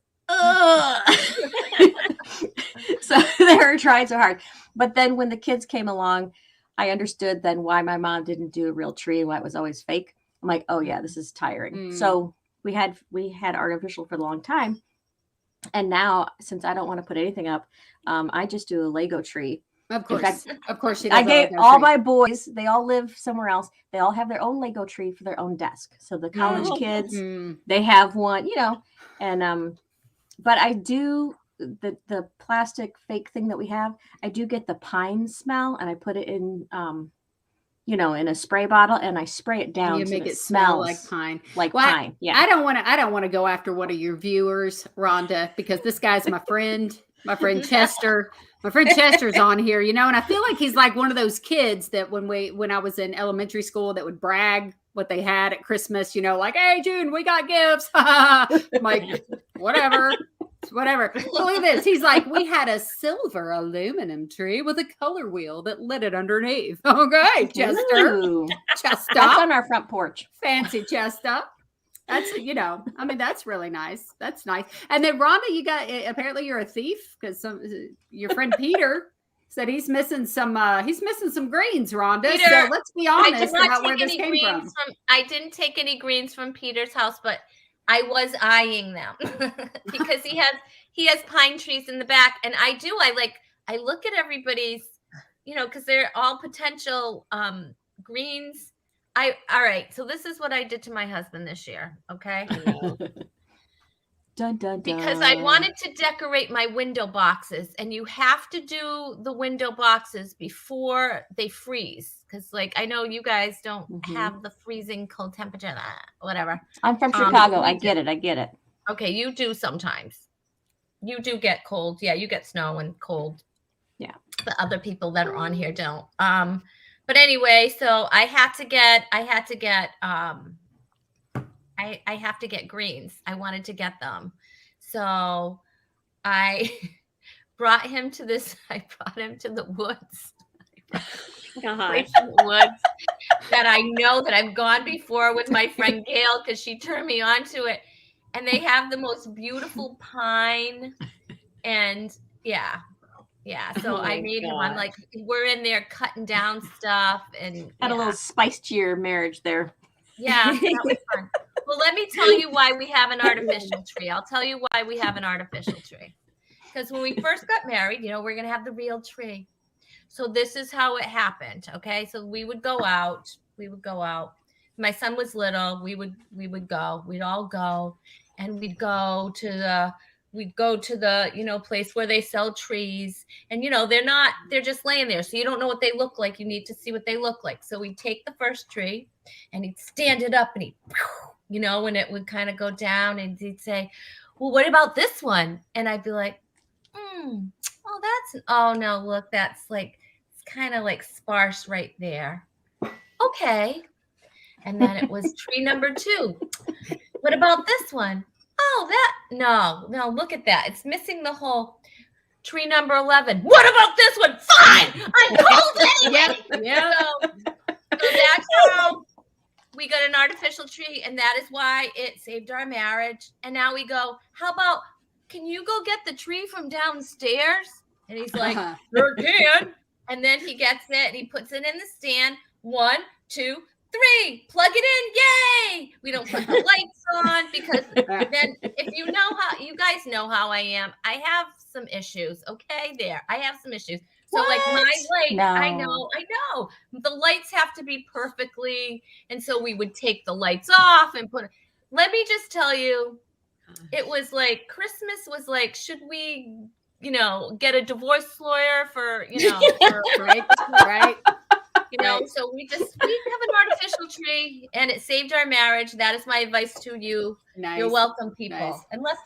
so they were trying so hard. But then when the kids came along, I understood then why my mom didn't do a real tree and why it was always fake. I'm like, oh yeah, this is tiring. So we had artificial for a long time. And now, since I don't want to put anything up, I just do a Lego tree. Of course. Of course. I gave all my boys, they all live somewhere else. They all have their own Lego tree for their own desk. So the college kids, they have one, you know, and, but I do the plastic fake thing that we have. I do get the pine smell and I put it in, you know, in a spray bottle and I spray it down. You so make it smell like pine. Pine. Yeah. I don't want to go after one of your viewers, Rhonda, because this guy's my friend Chester. My friend Chester's on here, you know, and I feel like he's like one of those kids that when I was in elementary school that would brag what they had at Christmas, you know, like, hey, June, we got gifts. I'm like, whatever. But look at this. He's like, we had a silver aluminum tree with a color wheel that lit it underneath. Okay, Chester. Ooh. Chester. That's on our front porch. Fancy Chester. That's, you know, I mean, that's really nice. That's nice. And then Rhonda, apparently you're a thief because your friend Peter said he's missing some greens, Rhonda. Peter, so let's be honest about where this came from. I didn't take any greens from Peter's house, but I was eyeing them because he has pine trees in the back. And I look at everybody's, you know, because they're all potential greens. All right. So this is what I did to my husband this year. Okay. Dun, dun, dun. Because I wanted to decorate my window boxes, and you have to do the window boxes before they freeze. Because, like, I know you guys don't have the freezing cold temperature, whatever. I'm from Chicago. I get it. Okay, you do sometimes. You do get cold. Yeah, you get snow and cold. Yeah. But other people that are on here don't. But anyway, so I have to get greens. I wanted to get them. So I brought him to the woods. Gosh. place in the woods that I know that I've gone before with my friend Gail because she turned me onto it. And they have the most beautiful pine. And yeah. So Oh I my made him. I'm gosh. like, we're in there cutting down stuff and Had a little spice to your marriage there. yeah, that was fun. Well, let me tell you why we have an artificial tree. I'll tell you why we have an artificial tree. Because when we first got married, we're going to have the real tree. So this is how it happened. Okay. So we would go out. My son was little. We'd all go and we'd go to the place where they sell trees. And, they're just laying there. So you don't know what they look like. You need to see what they look like. So we'd take the first tree and he'd stand it up and and it would kind of go down and he'd say, well, what about this one? And I'd be like, oh no, look, that's like, it's kind of like sparse right there. Okay. And then it was tree number 2. What about this one? Oh, no, look at that. It's missing the whole tree number 11. What about this one? Fine. I called it. Yep. So that's how we got an artificial tree. And that is why it saved our marriage. And now we go, how about, can you go get the tree from downstairs? And he's like, sure can. And then he gets it and he puts it in the stand. 1, 2, 3, plug it in. Yay. We don't put the lights on because then if you guys know how I am, I have some issues. Okay. I have some issues. So like my light, no. I know the lights have to be perfectly. And so we would take the lights off and let me just tell you, it was like, Christmas was like, should we, get a divorce lawyer for, right. So we have an artificial tree and it saved our marriage. That is my advice to you. Nice. You're welcome, people. Nice. Unless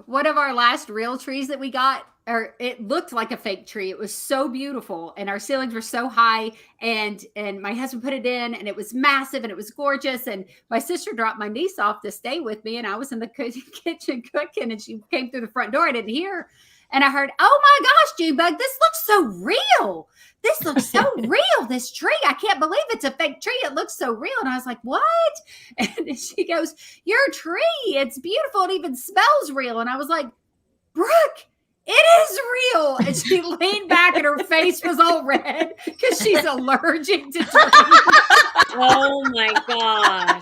one of our last real trees that we got, or it looked like a fake tree. It was so beautiful and our ceilings were so high and my husband put it in and it was massive and it was gorgeous. And my sister dropped my niece off to stay with me and I was in the kitchen cooking and she came through the front door. I didn't hear her. And I heard, oh my gosh, Junebug, this looks so real. This looks so real, this tree. I can't believe it's a fake tree. It looks so real. And I was like, what? And she goes, your tree, it's beautiful. It even smells real. And I was like, Brooke, it is real. And she leaned back and her face was all red because she's allergic to trees. Oh my gosh.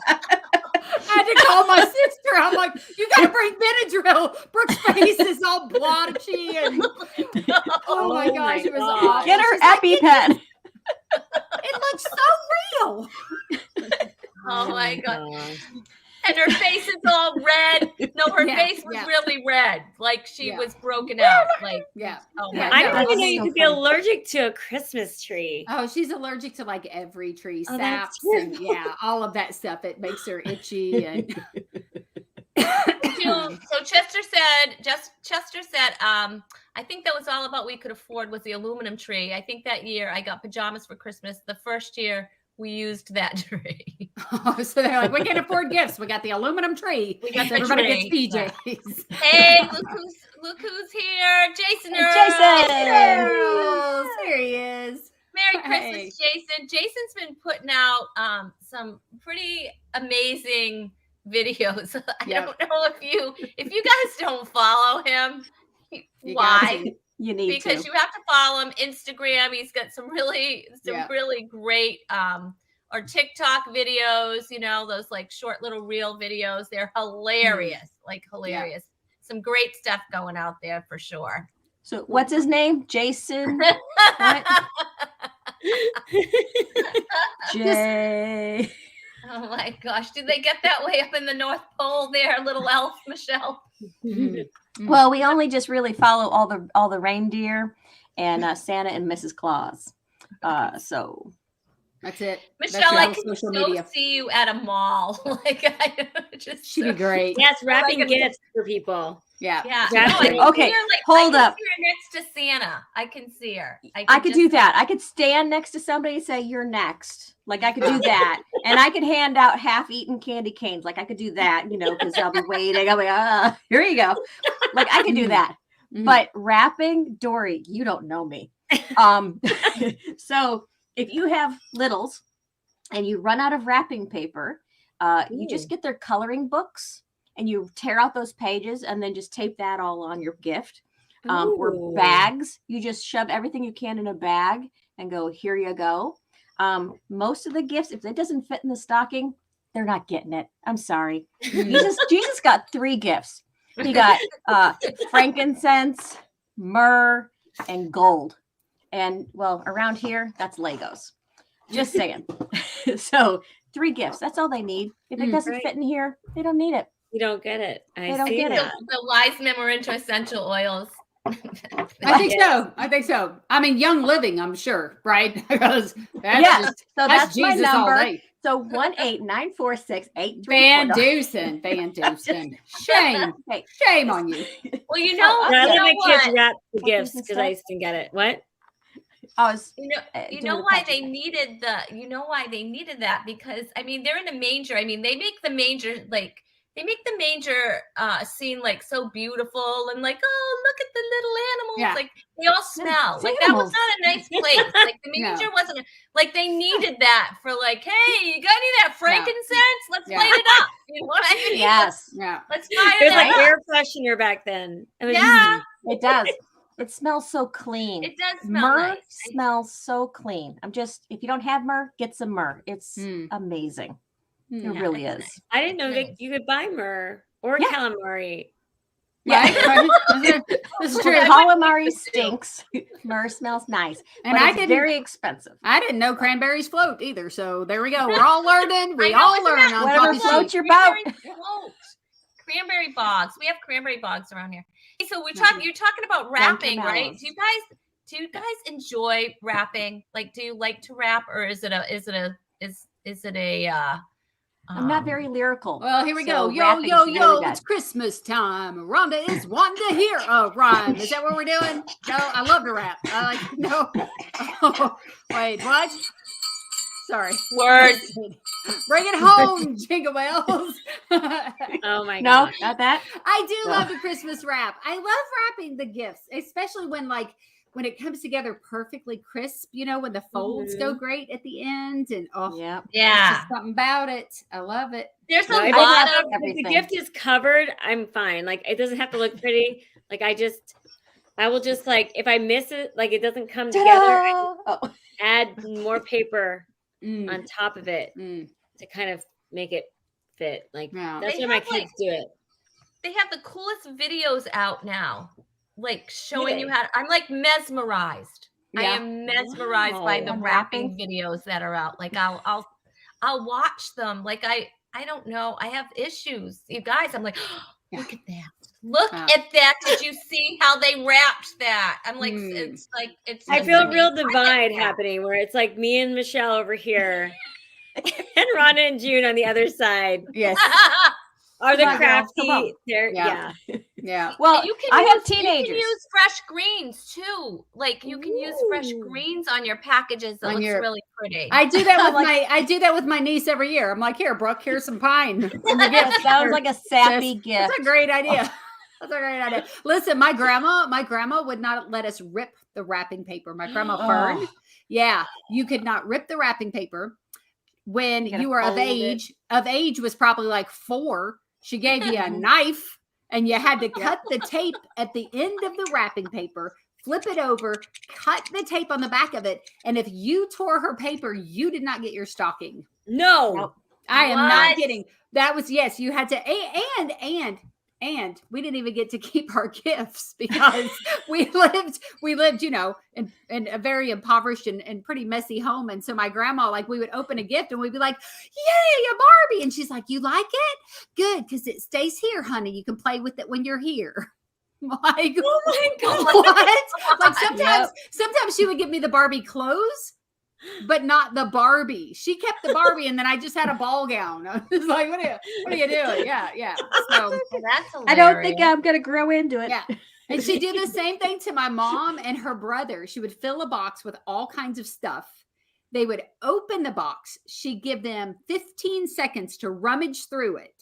I had to call my sister. I'm like, you got to bring Benadryl. Brooke's face is all blotchy. And oh my gosh, it was awful. Get her EpiPen. It looks so real. Oh my gosh. And her face is all red. No, her face was really red. Like she was broken out. Like, oh my I didn't even know you could be allergic to a Christmas tree. Oh, she's allergic to like every tree, saps and all of that stuff. It makes her itchy. And so Chester said, I think that was all about we could afford was the aluminum tree. I think that year I got pajamas for Christmas. The first year we used that tree. Oh, so they're like, we can afford gifts. We got the aluminum tree. We got so everybody gets PJs. Hey, look who's here. Jason. Oh, there he is. Merry Christmas, Jason. Jason's been putting out some pretty amazing videos. I don't know if you guys don't follow him, why? You need because to. You have to follow him. Instagram. He's got some really great or TikTok videos, those like short little reel videos. They're hilarious, hilarious. Yeah. Some great stuff going out there for sure. So what's his name? Jason? Jay. Oh my gosh. Did they get that way up in the North Pole there, little elf, Michelle? Well, we only just really follow all the reindeer and Santa and Mrs. Claus. So that's it. Michelle, I can still see you at a mall. She'd be great. Yes, wrapping gifts for people. Yeah. Okay. Hold up. I can see her next to Santa. I can see her. I could do that. I could stand next to somebody and say, "You're next." Like I could do that, and I could hand out half-eaten candy canes. Like I could do that, because I'll be waiting. I'll be, here you go. Like I could do that. Mm-hmm. But wrapping, Dory, you don't know me. So if you have littles and you run out of wrapping paper, you just get their coloring books and you tear out those pages and then just tape that all on your gift. Or bags, you just shove everything you can in a bag and go, here you go. Most of the gifts, if it doesn't fit in the stocking, they're not getting it. I'm sorry. Jesus got 3 gifts. He got frankincense, myrrh, and gold. And well, around here, that's Legos. Just saying. So 3 gifts. That's all they need. If it doesn't fit in here, they don't need it. You don't get it. They don't get it. The wise men were into essential oils. I think so. I mean, Young Living, I'm sure, right? Because that's Jesus my number. all day. So 1-8-946-8344. Van Dusen. Shame on you. Well, you know my kids what? wrap the gifts because I didn't get it. What? You know why they needed that, because I mean they're in a manger. I mean they make the manger scene like so beautiful and like, oh, look at the little animals. Yeah. Like they all smell. Like that was not a nice place. Like the manger wasn't like they needed that for like, hey, you got any of that frankincense? Let's light it up. You know what I mean? Yes. Let's fire It was that like up. air freshener back then. It does. It smells so clean. It does smell myrrh nice. smells so clean. If you don't have myrrh, get some myrrh. It's amazing. It really is. Nice. I didn't know that you could buy myrrh or calamari. Right? This is true. Calamari stinks. Myrrh smells nice. And it's very expensive. I didn't know cranberries float either. So there we go. We're all learning. We all learn on whatever Coffee floats Sheet. your boat. Cranberry bogs. We have cranberry bogs around here. So you're talking about wrapping, right? Do you guys enjoy wrapping? Like, do you like to wrap, or is it a I'm not very lyrical. Well, here we so go. Yo, rapping's yo, really yo. good. It's Christmas time. Rhonda is wanting to hear a rhyme. Is that what we're doing? No, I love to rap. No. Oh, wait, what? Sorry. Words. Bring it home, Jingle Bells. Oh my No, god. not that. I do love the Christmas wrap. I love wrapping the gifts, especially when it comes together perfectly crisp, when the folds go great at the end, and yeah, there's just something about it. I love it. There's a lot of if the gift is covered, I'm fine. Like it doesn't have to look pretty. Like I will just like if I miss it, like it doesn't come together, I add more paper on top of it to kind of make it fit. Like that's why my kids do it. They have the coolest videos out now, like showing you how I'm like mesmerized. I am mesmerized by the wrapping videos that are out. Like I'll watch them. Like I don't know. I have issues, you guys. I'm like, oh, look at that. Look at that. Did you see how they wrapped that? I'm like, it's like it's. I feel a real divide happening where it's like me and Michelle over here, and Rhonda and June on the other side. Yes. Are the crafty? Yeah. Well, I have teenagers. You can use fresh greens too. Like you can use fresh greens on your packages. That looks really pretty. I do that with my niece every year. I'm like, here, Brooke, here's some pine. That sounds like a sappy gift. That's a great idea. That's a great idea. Listen, my grandma would not let us rip the wrapping paper. My grandma Fern. Yeah, you could not rip the wrapping paper. When you were of age was probably like 4. She gave you a knife and you had to cut the tape at the end of the wrapping paper, flip it over, cut the tape on the back of it. And if you tore her paper, you did not get your stocking. No. I am not kidding. That was, yes, you had to, and we didn't even get to keep our gifts because we lived, in a very impoverished and pretty messy home. And so my grandma, like, we would open a gift and we'd be like, yay, a Barbie. And she's like, you like it? Good. Because it stays here, honey. You can play with it when you're here. Like, oh my God. What? Like sometimes she would give me the Barbie clothes, but not the Barbie. She kept the Barbie, and then I just had a ball gown. I was like, what are you doing? Yeah. So that's hilarious. I don't think I'm gonna grow into it. Yeah. And she did the same thing to my mom and her brother. She would fill a box with all kinds of stuff. They would open the box. She'd give them 15 seconds to rummage through it.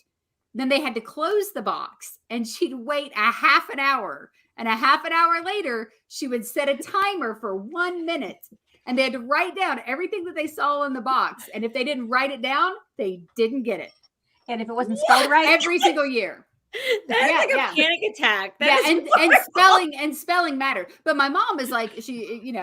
then they had to close the box, and she'd wait a half an hour. And a half an hour later, she would set a timer for 1 minute. And they had to write down everything that they saw in the box. And if they didn't write it down, they didn't get it. And if it wasn't spelled right, Every single year. That's like a panic attack. And spelling mattered. But my mom is like, she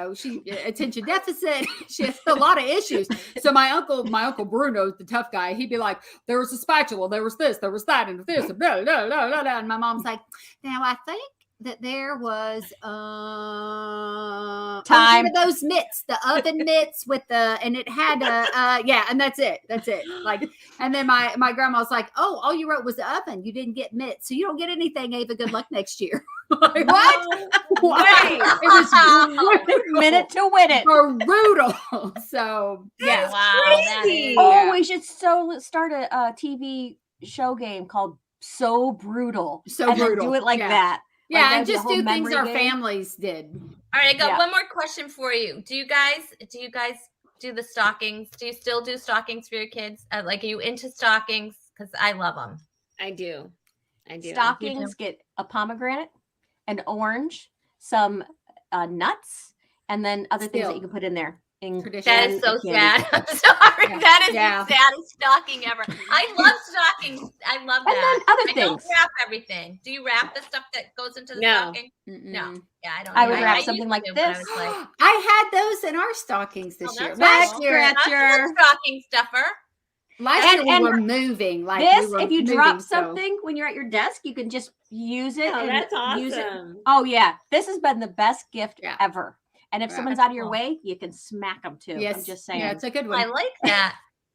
attention deficit. She has a lot of issues. So my uncle Bruno, the tough guy, he'd be like, there was a spatula, there was this, there was that, and this, and blah, blah, blah, blah, blah. And my mom's like, now I think that there was time one of those mitts, the oven mitts with and it had and that's it. Like, and then my grandma was like, oh, all you wrote was the oven. You didn't get mitts, so you don't get anything, Ava. Good luck next year. Like, what? It was minute to win it. Brutal. So yeah. Wow. Oh, we should start a TV show game called So Brutal. So brutal. Do it like that. Yeah, Like and just do things our game. families did. All right, I got one more question for you. Do you guys do the stockings? Do you still do stockings for your kids? Like, are you into stockings? Because I love them. I do. Stockings get a pomegranate, an orange, some nuts, and then other things that you can put in there. That is so sad. I'm sorry. Yeah. That is the saddest stocking ever. I love stockings. I love that. And then other I things. don't wrap everything. Do you wrap the stuff that goes into the stocking? No. Yeah, I don't. I would wrap something like this. I had those in our stockings this year. Last year, stocking stuffer. Last year we were moving. Like this, if you drop something when you're at your desk, you can just use it. Oh, that's awesome. Use it. Oh yeah, this has been the best gift ever. And if someone's out of your way, you can smack them too. Yes. I'm just saying. Yeah, it's a good one. I like that.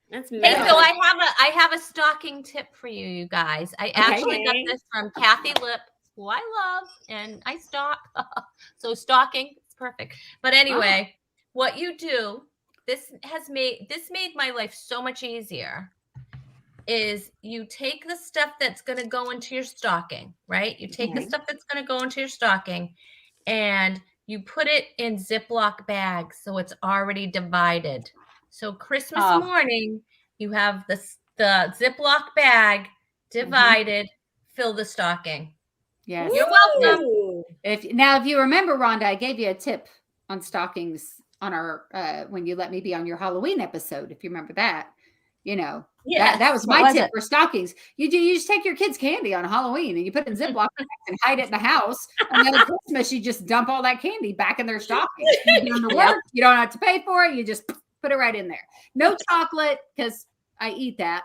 That's hey, so I have a stocking tip for you guys. I actually got this from Kathy Lip, who I love, and I stock. So stocking, it's perfect. But anyway, what you do, this made my life so much easier. Is you take the stuff that's going to go into your stocking, right? You take the stuff that's going to go into your stocking, and you put it in Ziploc bags so it's already divided. So Christmas morning, you have the Ziploc bag divided, fill the stocking. Yes. You're welcome. If you remember, Rhonda, I gave you a tip on stockings on our when you let me be on your Halloween episode, if you remember that. That was my tip for stockings. You just take your kids' candy on Halloween and you put it in Ziploc bags and hide it in the house. And then at Christmas, you just dump all that candy back in their stockings. You don't have to pay for it. You just put it right in there. No chocolate, because I eat that.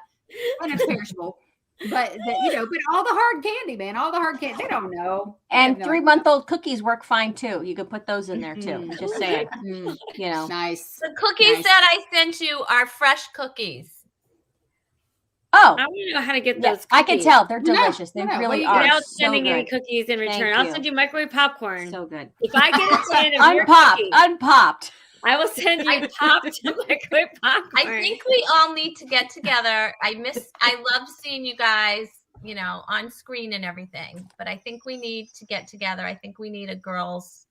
And it's perishable. But all the hard candy, man, all the hard candy, they don't know. And 3-month-old cookies work fine too. You can put those in there too. I'm just saying. Nice. The cookies that I sent you are fresh cookies. Oh, I want to know how to get those cookies. I can tell. They're delicious. They really are. Without sending any cookies in return. I'll send you microwave popcorn. So good. If I get a tin of your cookies, unpopped. I will send you popped microwave popcorn. I think we all need to get together. I love seeing you guys, on screen and everything. But I think we need to get together. I think we need a girls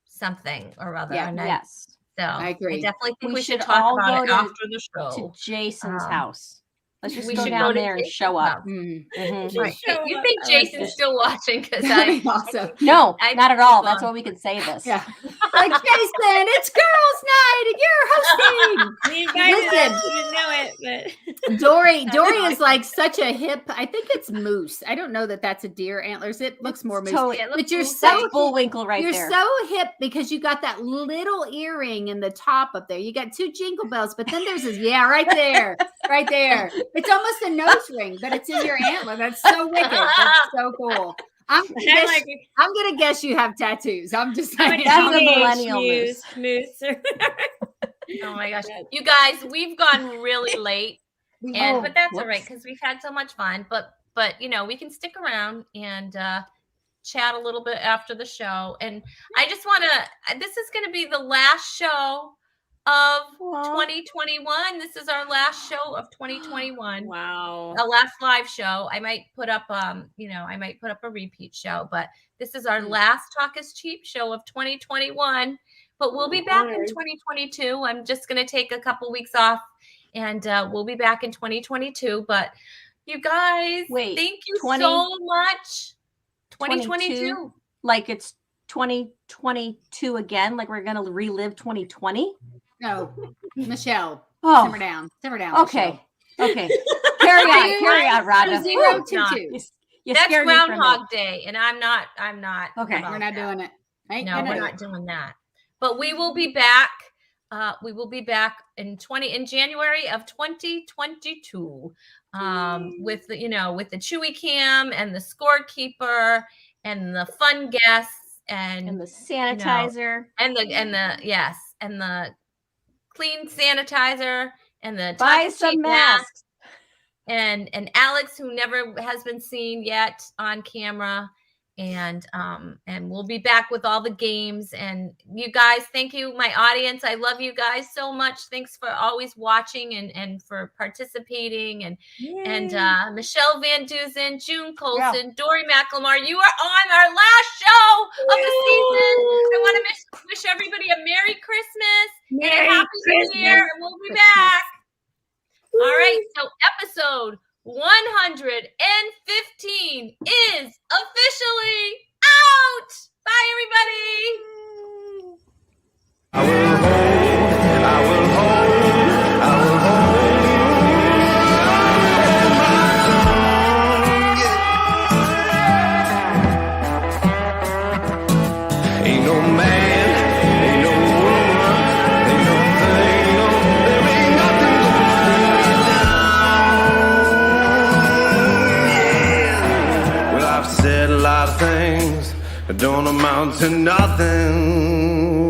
something or other. Yeah, yes. So I agree. I definitely think we should all talk about it go after the show. To Jason's house. Let's just we go should down go there and show up. Right. You think Jason's still watching? Because awesome. No, not at all. That's why we can say this. Yeah. Like, Jason, it's girls' night and you're hosting. You guys didn't know it, but Dory is like such a hip. I think it's moose. I don't know that that's a deer antlers. It looks more moose. Totally. But you're so bullwinkle right there. You're so hip because you got that little earring in the top up there. You got 2 jingle bells, but then there's this right there. Right there. It's almost a nose ring, but it's in your antler. That's so wicked. That's so cool. I'm gonna guess you have tattoos. I'm just saying. That's a millennial moose. Oh my gosh, you guys, we've gone really late, but that's all right because we've had so much fun. But we can stick around and chat a little bit after the show. And I just want to. This is going to be the last show of 2021. This is our last show of 2021. Wow. A last live show. I might put up a repeat show, but this is our last Talk is Cheap show of 2021. But we'll be back in 2022. I'm just going to take a couple weeks off and we'll be back in 2022. But You guys, Wait, thank you 20 so much. 2022? 2022. Like it's 2022 again? Like we're going to relive 2020? No, Michelle. Oh, Simmer down. Simmer down. okay. Okay. Carry on, Rhonda. 022. You That's scared me for a minute. Groundhog Day, and I'm not. Okay. We're not doing it. No, we're not doing that. But we will be back. We will be back in January of 2022 with the Chewy Cam and the scorekeeper and the fun guests and the sanitizer and the clean sanitizer and the buy some masks and Alex, who never has been seen yet on camera. And we'll be back with all the games. And you guys, thank you, my audience. I love you guys so much. Thanks for always watching and for participating. And Michelle Van Dusen, June Colson, Dory McLemore, you are on our last show of the season. I want to wish everybody a Merry Christmas and a Happy New Year. And we'll be back. All right, so episode 115 is officially out. Bye, everybody. I will hold, ain't no man, ain't no woman, ain't no thing, there ain't nothing gonna bring me down. Well, I've said a lot of things that don't amount to nothing.